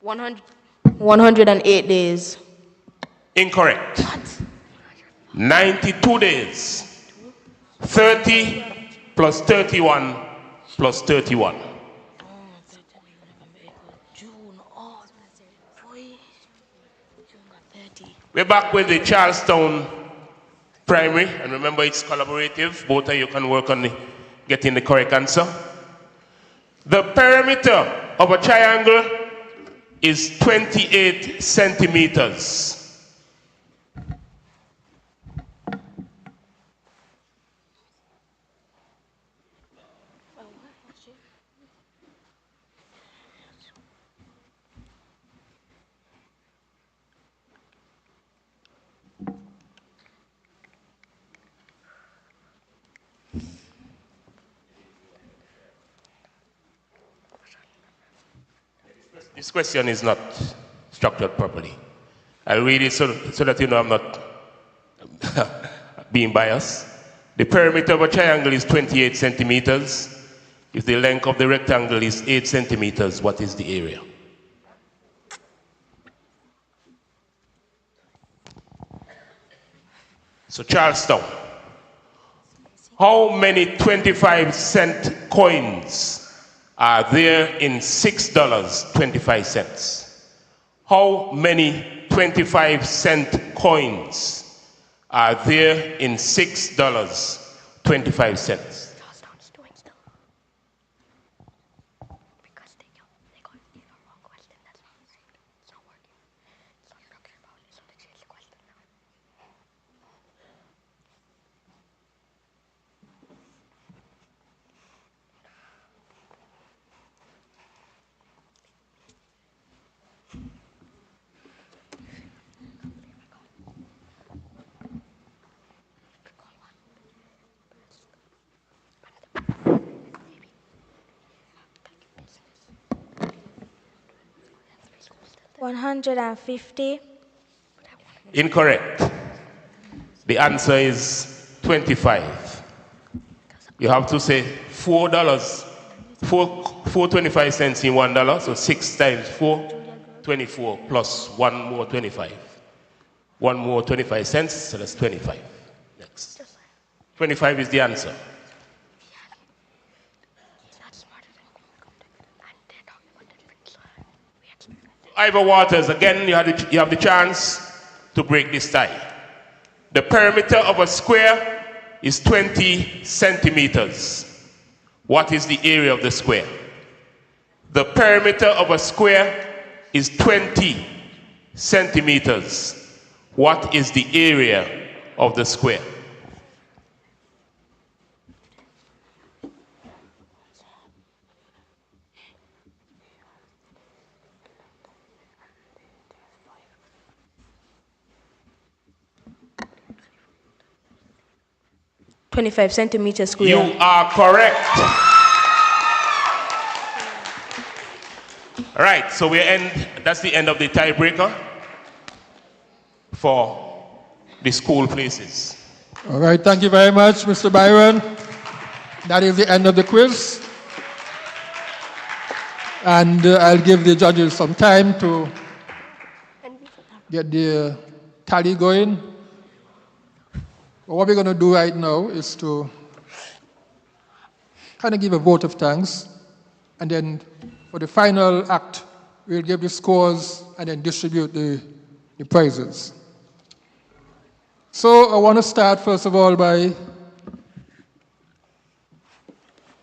$100 108 days. Incorrect. What? 92 days. 30 plus 31 plus 31. We're back with the Charlestown Primary, and remember it's collaborative. Both of you can work on getting the correct answer. The perimeter of a triangle is 28 centimeters. This question is not structured properly. I'll read it so that you know I'm not being biased. The perimeter of a triangle is 28 centimeters. If the length of the rectangle is 8 centimeters, what is the area? So Charlestown, how many 25-cent coins are there in $6.25? How many 25-cent coins are there in $6.25? $150. Incorrect. The answer is 25. You have to say $4.25 cents in $1, so 6 times 4, 24 plus 1 more 25. 1 more 25 cents, so that's 25. Next. 25 is the answer. Ivor Waters, again, you have the chance to break this tie. The perimeter of a square is 20 centimeters. What is the area of the square? The perimeter of a square is 20 centimeters. What is the area of the square? $25 centimeters square. You are correct. All right, so that's the end of the tiebreaker for the school places. All right, thank you very much, Mr. Byron. That is the end of the quiz. And I'll give the judges some time to get the tally going. But what we're going to do right now is to kind of give a vote of thanks, and then for the final act, we'll give the scores and then distribute the prizes. So I want to start first of all by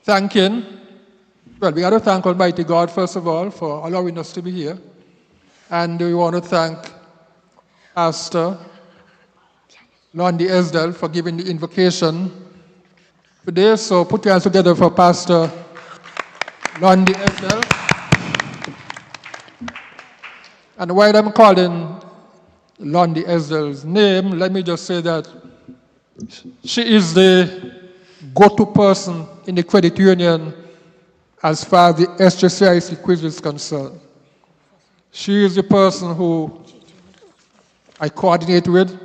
thanking, well, we got to thank Almighty God first of all for allowing us to be here. And we want to thank Pastor Lundy Esdell for giving the invocation today. So put your hands together for Pastor Lundy Esdell. And while I'm calling Lundy Esdell's name, let me just say that she is the go-to person in the credit union as far as the SJCIC quiz is concerned. She is the person who I coordinate with,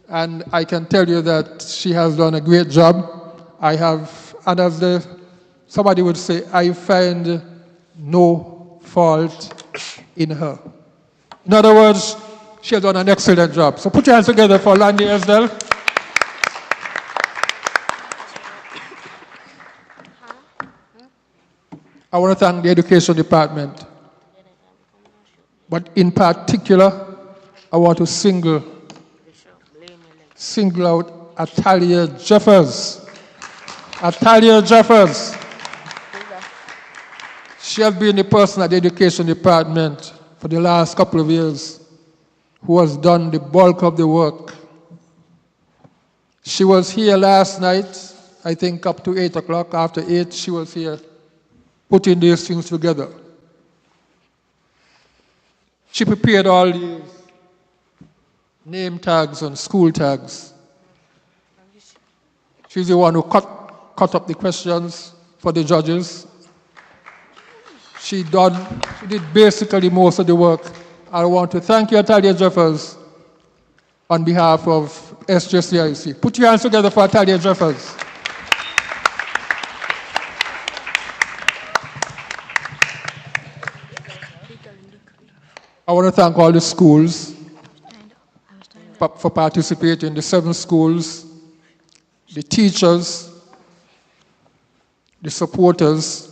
and I can tell you that she has done a great job. And as somebody would say, I find no fault in her. In other words, she has done an excellent job. So put your hands together for Lundy Esdell. I want to thank the Education Department. But in particular, I want to single out Atalia Jeffers. Atalia Jeffers. She has been the person at the Education Department for the last couple of years who has done the bulk of the work. She was here last night, I think up to 8 o'clock. After 8, she was here putting these things together. She prepared all these name tags and school tags. She's the one who cut up the questions for the judges. She did basically most of the work. I want to thank you, Atalia Jeffers, on behalf of SJCIC. Put your hands together for Atalia Jeffers. I want to thank all the schools for participating, the 7 schools, the teachers, the supporters,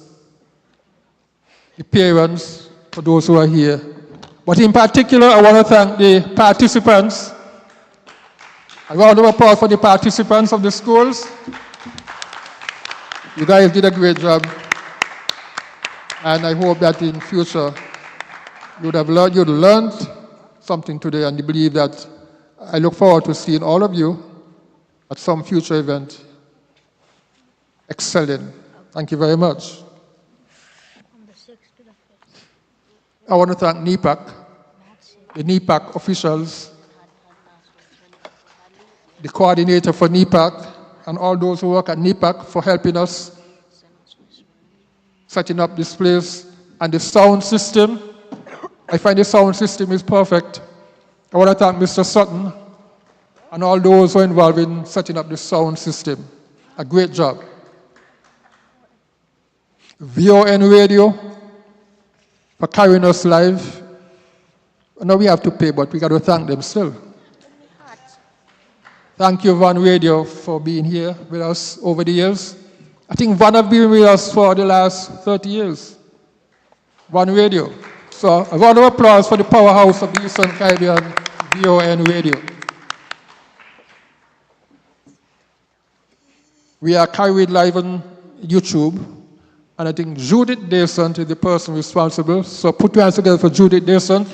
the parents, for those who are here. But in particular, I want to thank the participants. A round of applause for the participants of the schools. You guys did a great job. And I hope that in future, you'd learned something today, and I believe that I look forward to seeing all of you at some future event excelling. Thank you very much. I want to thank NePAC, the NePAC officials, the coordinator for NePAC, and all those who work at NePAC for helping us setting up this place, and the sound system. I find the sound system is perfect. I want to thank Mr. Sutton and all those who are involved in setting up the sound system. A great job. VON Radio for carrying us live. I know we have to pay, but we got to thank them still. Thank you, Van Radio, for being here with us over the years. I think Van have been with us for the last 30 years. Van Radio. So a round of applause for the powerhouse of the Eastern Caribbean, VON Radio. We are carried live on YouTube, and I think Judith Descent is the person responsible. So put your hands together for Judith Descent.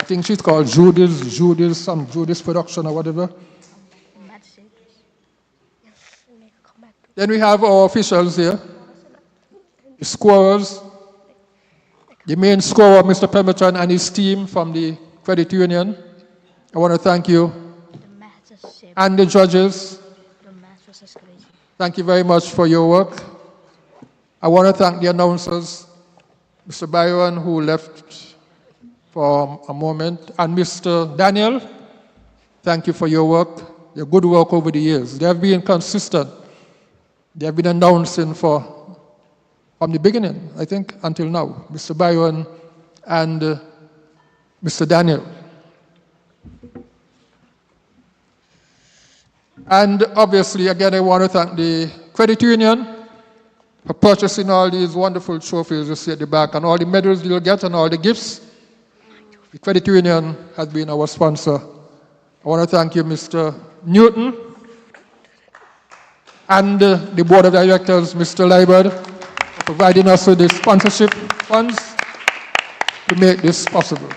I think she's called Judith's Production or whatever. Then we have our officials here, the scorers, the main scorer, Mr. Pemberton, and his team from the credit union. I want to thank you. And the judges. Thank you very much for your work. I want to thank the announcers, Mr. Byron, who left for a moment, and Mr. Daniel. Thank you for your work, your good work over the years. They have been consistent they have been announcing from the beginning, I think, until now, Mr. Byron and Mr. Daniel. And obviously, again, I want to thank the credit union for purchasing all these wonderful trophies you see at the back and all the medals you'll get and all the gifts. The credit union has been our sponsor. I want to thank you, Mr. Newton, and the board of directors, Mr. Liebert, for providing us with the sponsorship funds to make this possible.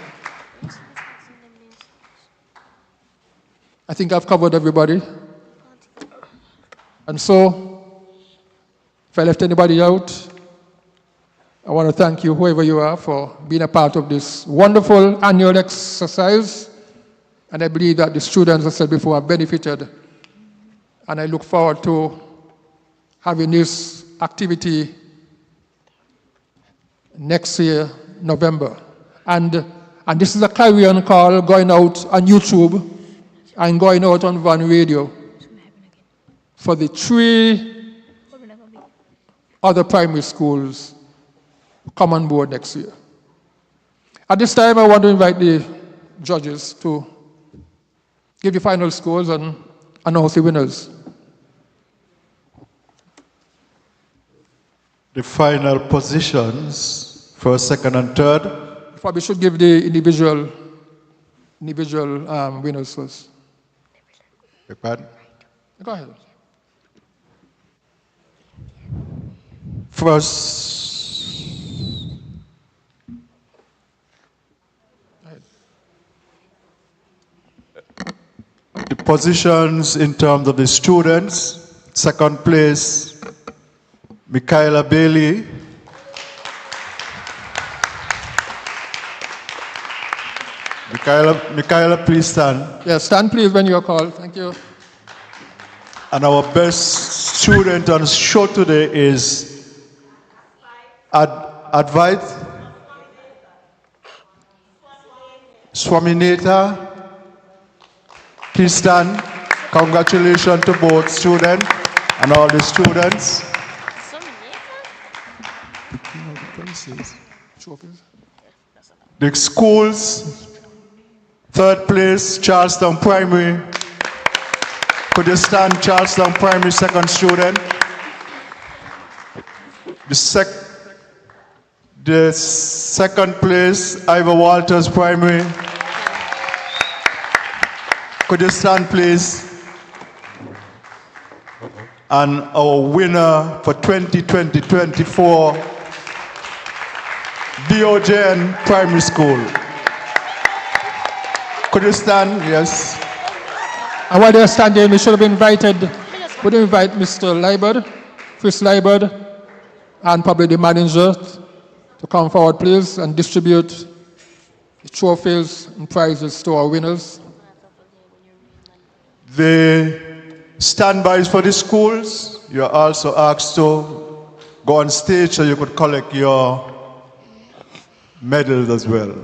I think I've covered everybody. And so, if I left anybody out, I want to thank you, whoever you are, for being a part of this wonderful annual exercise. And I believe that the students, as I said before, have benefited. And I look forward to having this activity next year, November. And this is a carry-on call going out on YouTube and going out on Van Radio for the 3 other primary schools to come on board next year. At this time, I want to invite the judges to give the final scores and announce the winners. The final positions, first, second, and third. Probably should give the individual winners first. Pardon? Go ahead. First, the positions in terms of the students. Second place, Michaela Bailey. Michaela, please stand. Yes, stand please when you are called. Thank you. And our best student on show today is Advait Swaminatha. Please stand. Congratulations to both students and all the students. The schools, third place, Charlestown Primary. Could you stand, Charlestown Primary, second student? The second place, Ivor Walters Primary. Could you stand, please? And our winner for 2020-24, BOJN Primary School. Could you stand? Yes. And while they're standing, we should have invited, would you invite Mr. Liebert, Chris Liebert, and probably the manager to come forward, please, and distribute the trophies and prizes to our winners. The standbys for the schools, you're also asked to go on stage so you could collect your medals as well.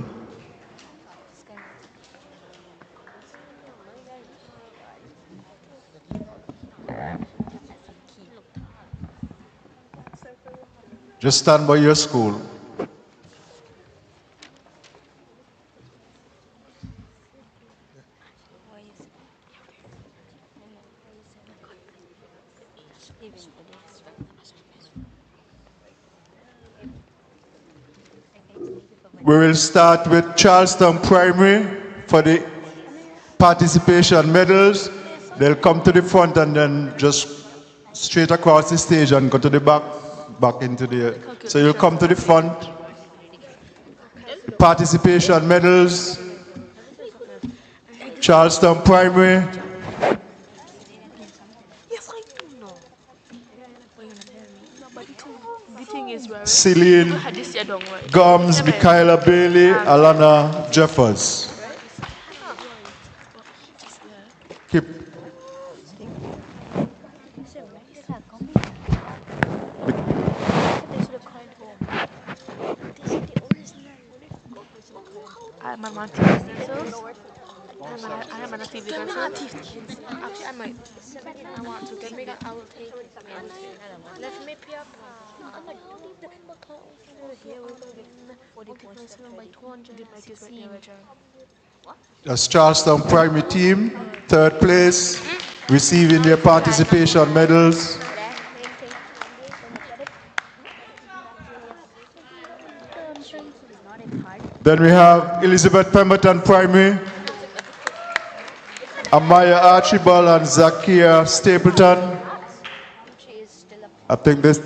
Just stand by your school. We will start with Charlestown Primary for the participation medals. They'll come to the front and then just straight across the stage and go to the back into the... So you'll come to the front. Participation medals. Charlestown Primary. Celine Gomes, Michaela Bailey, Alana Jeffers. Keep. TV control. Actually, I might. I want to get it. I will take it. Let me pay up. I'm like, don't leave the number count. Here we're going to get 40.7 by 200. Like it's That's Charleston Primary Team, third place, receiving their participation medals. Then we have Elizabeth Pemberton Primary, Amaya Archibald and Zakia Stapleton. I think this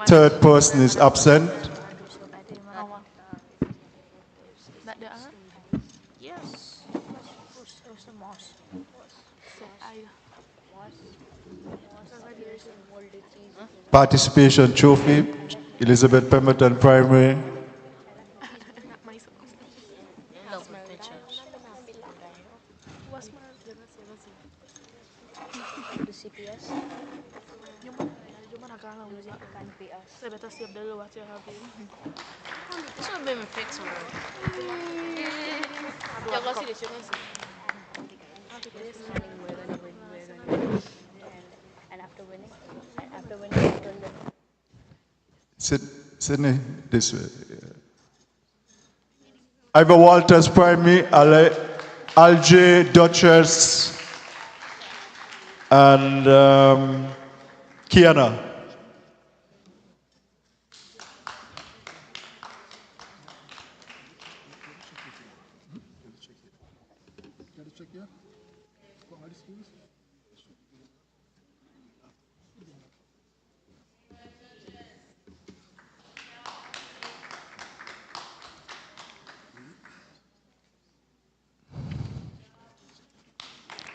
third person is absent. Yes. Participation trophy, Elizabeth Pemberton Primary. The CPS. You can pay us. So better save the what you have here. This will be my fix, man. You can see this, you can see. We're gonna win. And after winning, Sydney, this way. Ivor Walters Primary, Alj Duchess, and Kiana.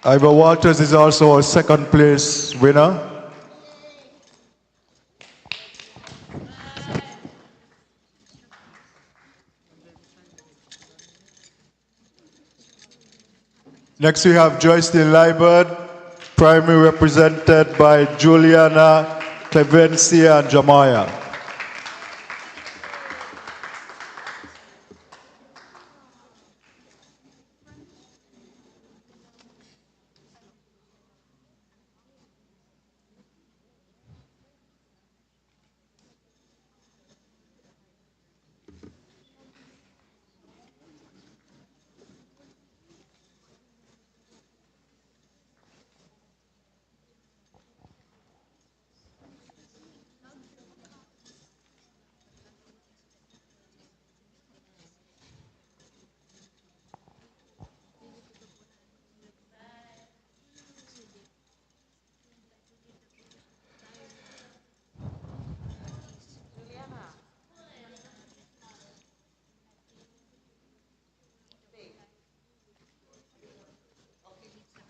Ivor Walters is also a second place winner. Next we have Joycelyn Liebert, primary represented by Juliana, Clevencia and Jamaya.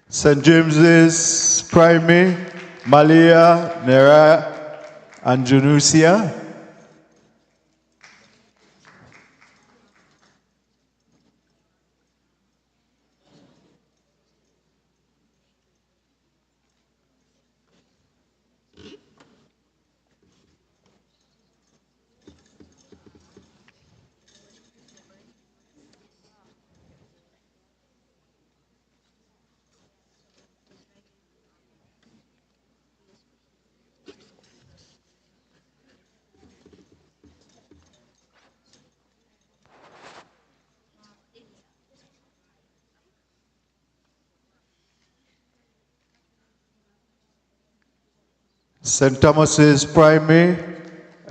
St. James's Primary, Malia, Nera, and Junusia. St. Thomas's Primary,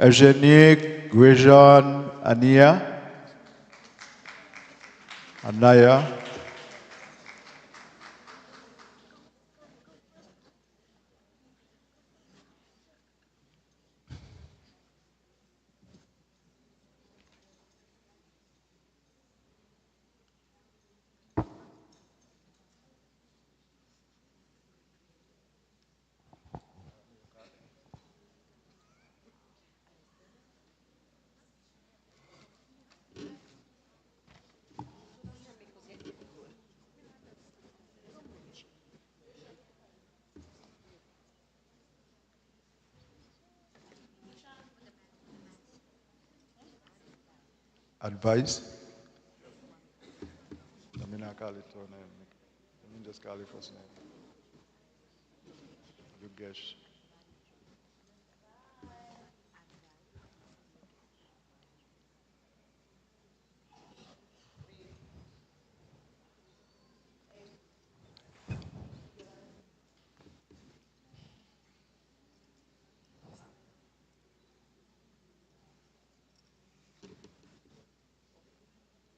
Eugenie, Gréjean, Anaya. Advice? just call your first name. You guess.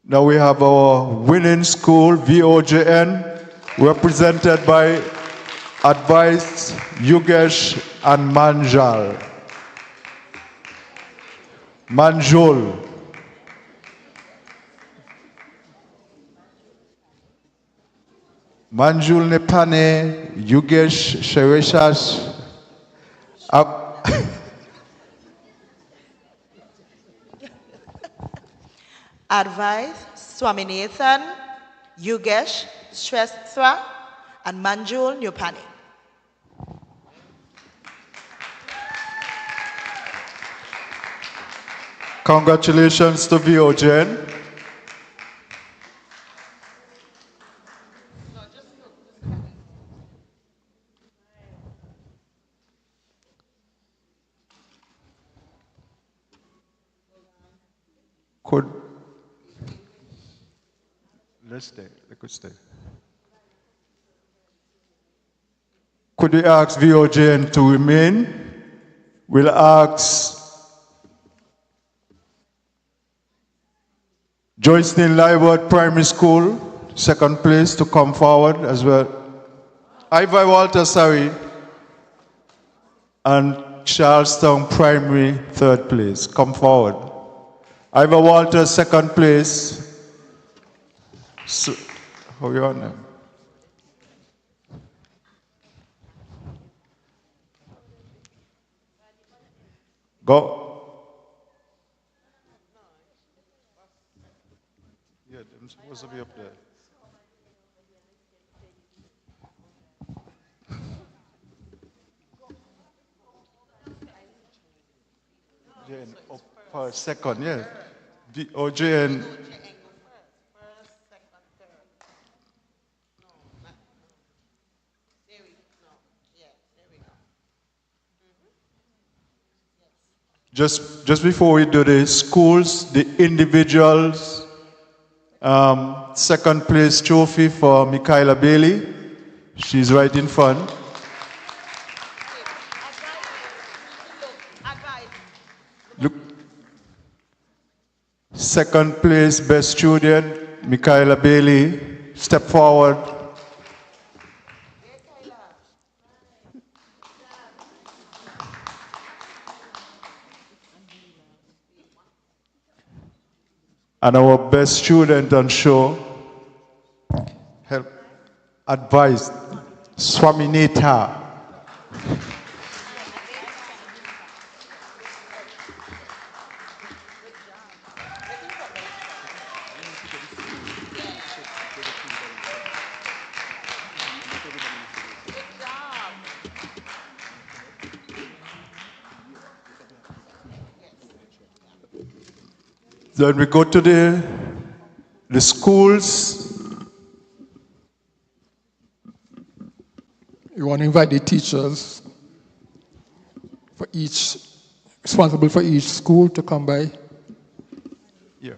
Now we have our winning school, VOJN, represented by Advice, Yugesh, and Manjul. Manjul Nepane, Yugesh Shereshas. Advice, Swaminathan, Yugesh Shrestha, and Manjul Nupani. Congratulations to VOJN. Let's stay. They could stay. Could we ask VOJN to remain? We'll ask Joycelyn Lywood Primary School, second place, to come forward as well. Ivy Walter, sorry, and Charlestown Primary, third place. Come forward. Ivy Walter, second place. So, how are you on now? Go. Yeah, I'm supposed to be up there. Jane, up for second, yeah. Jane. Just before we do the schools, the individuals, second place trophy for Michaela Bailey. She's right in front. Look. Second place best student, Michaela Bailey. Step forward. And our best student on show, help advise, Swaminathan. Then we go to the schools. You want to invite the teachers for each, responsible for each school to come by. Yeah.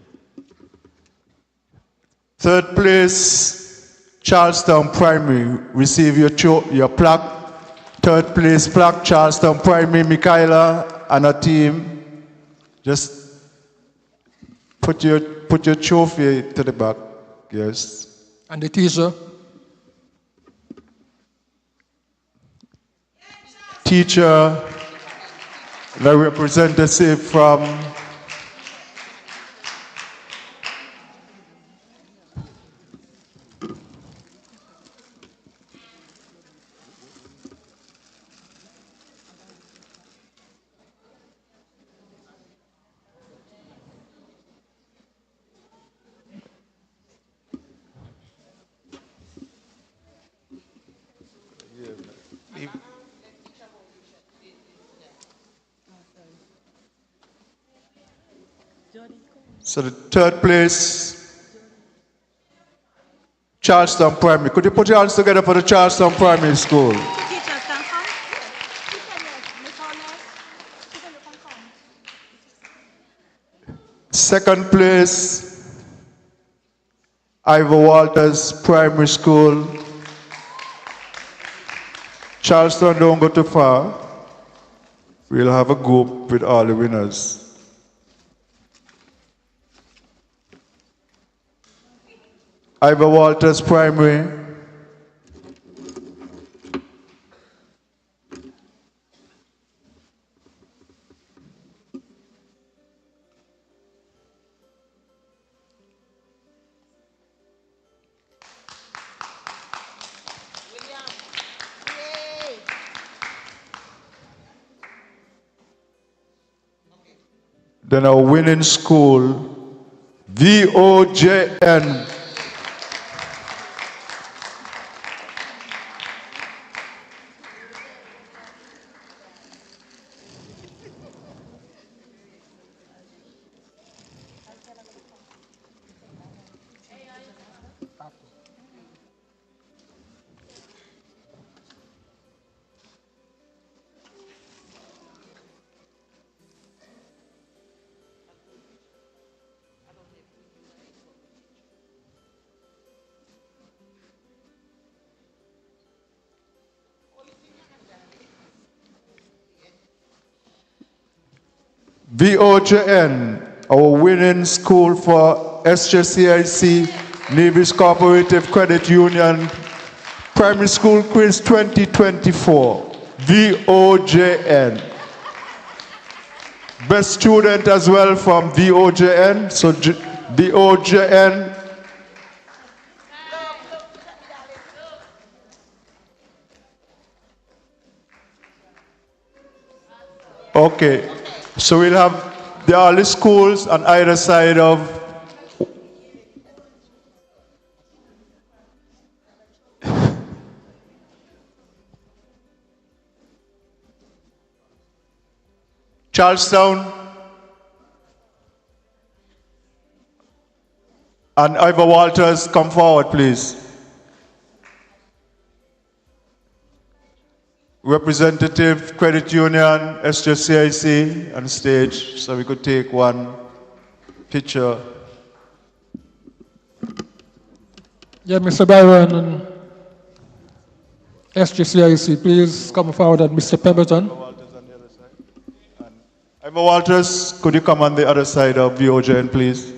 Third place, Charlestown Primary. Receive your plaque. Third place plaque, Charlestown Primary, Michaela and her team. Just put your trophy to the back, yes. And the teacher? Teacher, the representative from So the third place, Charlestown Primary. Could you put your hands together for the Charlestown Primary School? Second place, Ivor Walters Primary School. Charlestown, don't go too far. We'll have a group with all the winners. Ivor Walters Primary. Then our winning school, VOJN. VOJN, our winning school for SJCIC, Nevis Co-operative Credit Union, Primary School Quiz 2024, VOJN. Best student as well from VOJN, so VOJN. Okay. So we'll have the early schools on either side of Charlestown and Ivor Walters, come forward, please. Representative Credit Union, SJCIC on stage, so we could take one picture. Yeah, Mr. Byron and SJCIC, please come forward, and Mr. Pemberton. Ivor Walters, could you come on the other side of VOJN, please?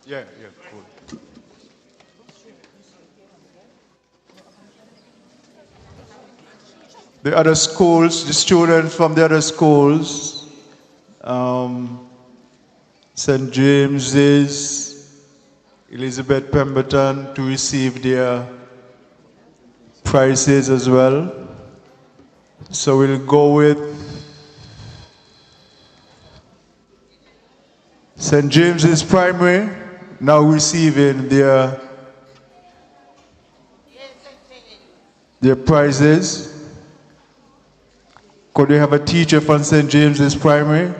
Yeah, cool. The other schools, the students from the other schools, St. James's, Elizabeth Pemberton to receive their prizes as well. So we'll go with St. James's Primary, now receiving their prizes. Could we have a teacher from St. James's Primary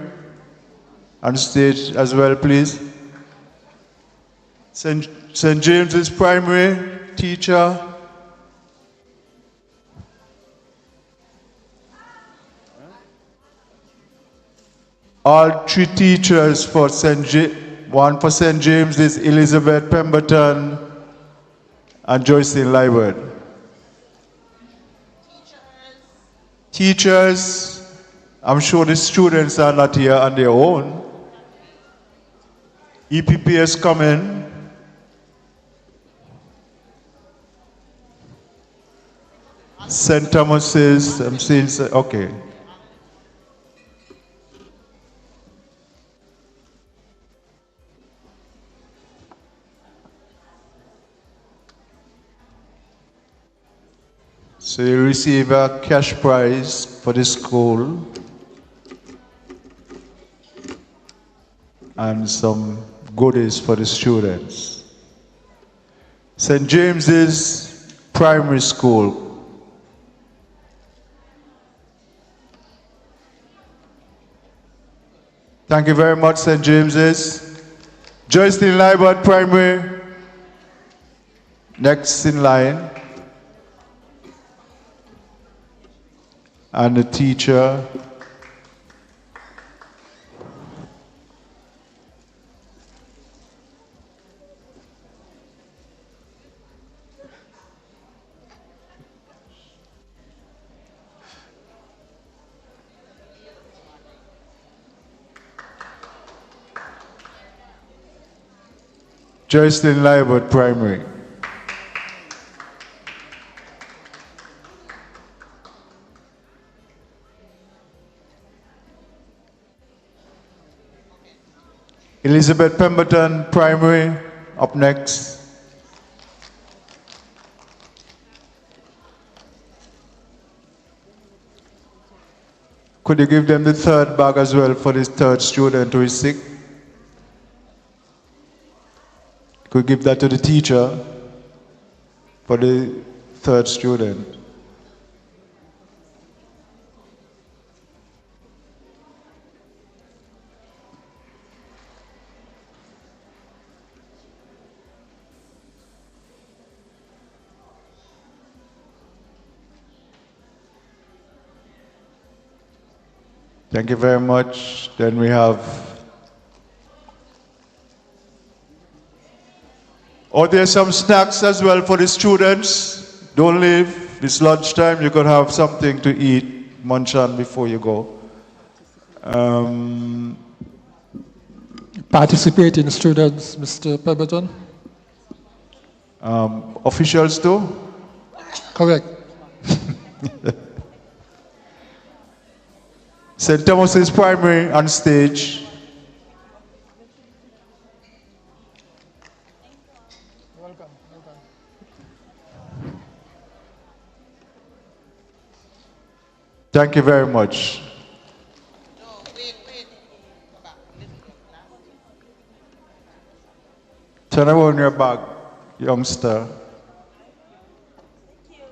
on stage as well, please? St. James's Primary teacher. All three teachers for one for St. James is Elizabeth Pemberton and Joycelyn Liebert. Teachers, I'm sure the students are not here on their own. EPPS coming. St. Thomas's, I'm seeing, okay. So you receive a cash prize for the school and some goodies for the students. St. James's Primary School. Thank you very much, St. James's. Joycelyn Liebert Primary, next in line. And the teacher. Joycelyn Liebert Primary. Elizabeth Pemberton Primary, up next. Could you give them the third bag as well for this third student who is sick? Could you give that to the teacher for the third student? Thank you very much. Then we have, there's some snacks as well for the students. Don't leave. This lunchtime, you could have something to eat, munch on before you go. Participating students, Mr. Pemberton? Officials too? Correct. St. Thomas's Primary on stage. Thank you very much. Turn around your back, youngster.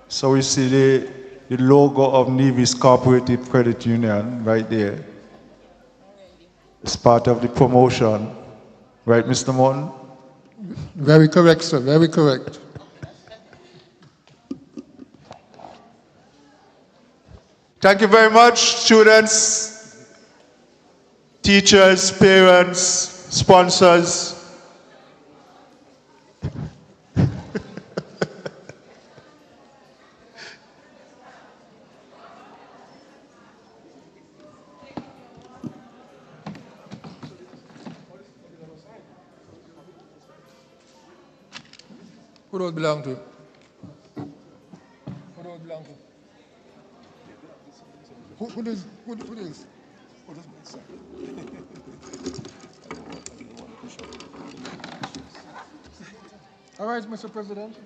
So we see the logo of Nevis Cooperative Credit Union right there. It's part of the promotion. Right, Mr. Morton? Very correct, sir. Very correct. Thank you very much, students, teachers, parents, sponsors. Who does it belong to? Who does it belong to? Who does? Who does? All right, Mr. President.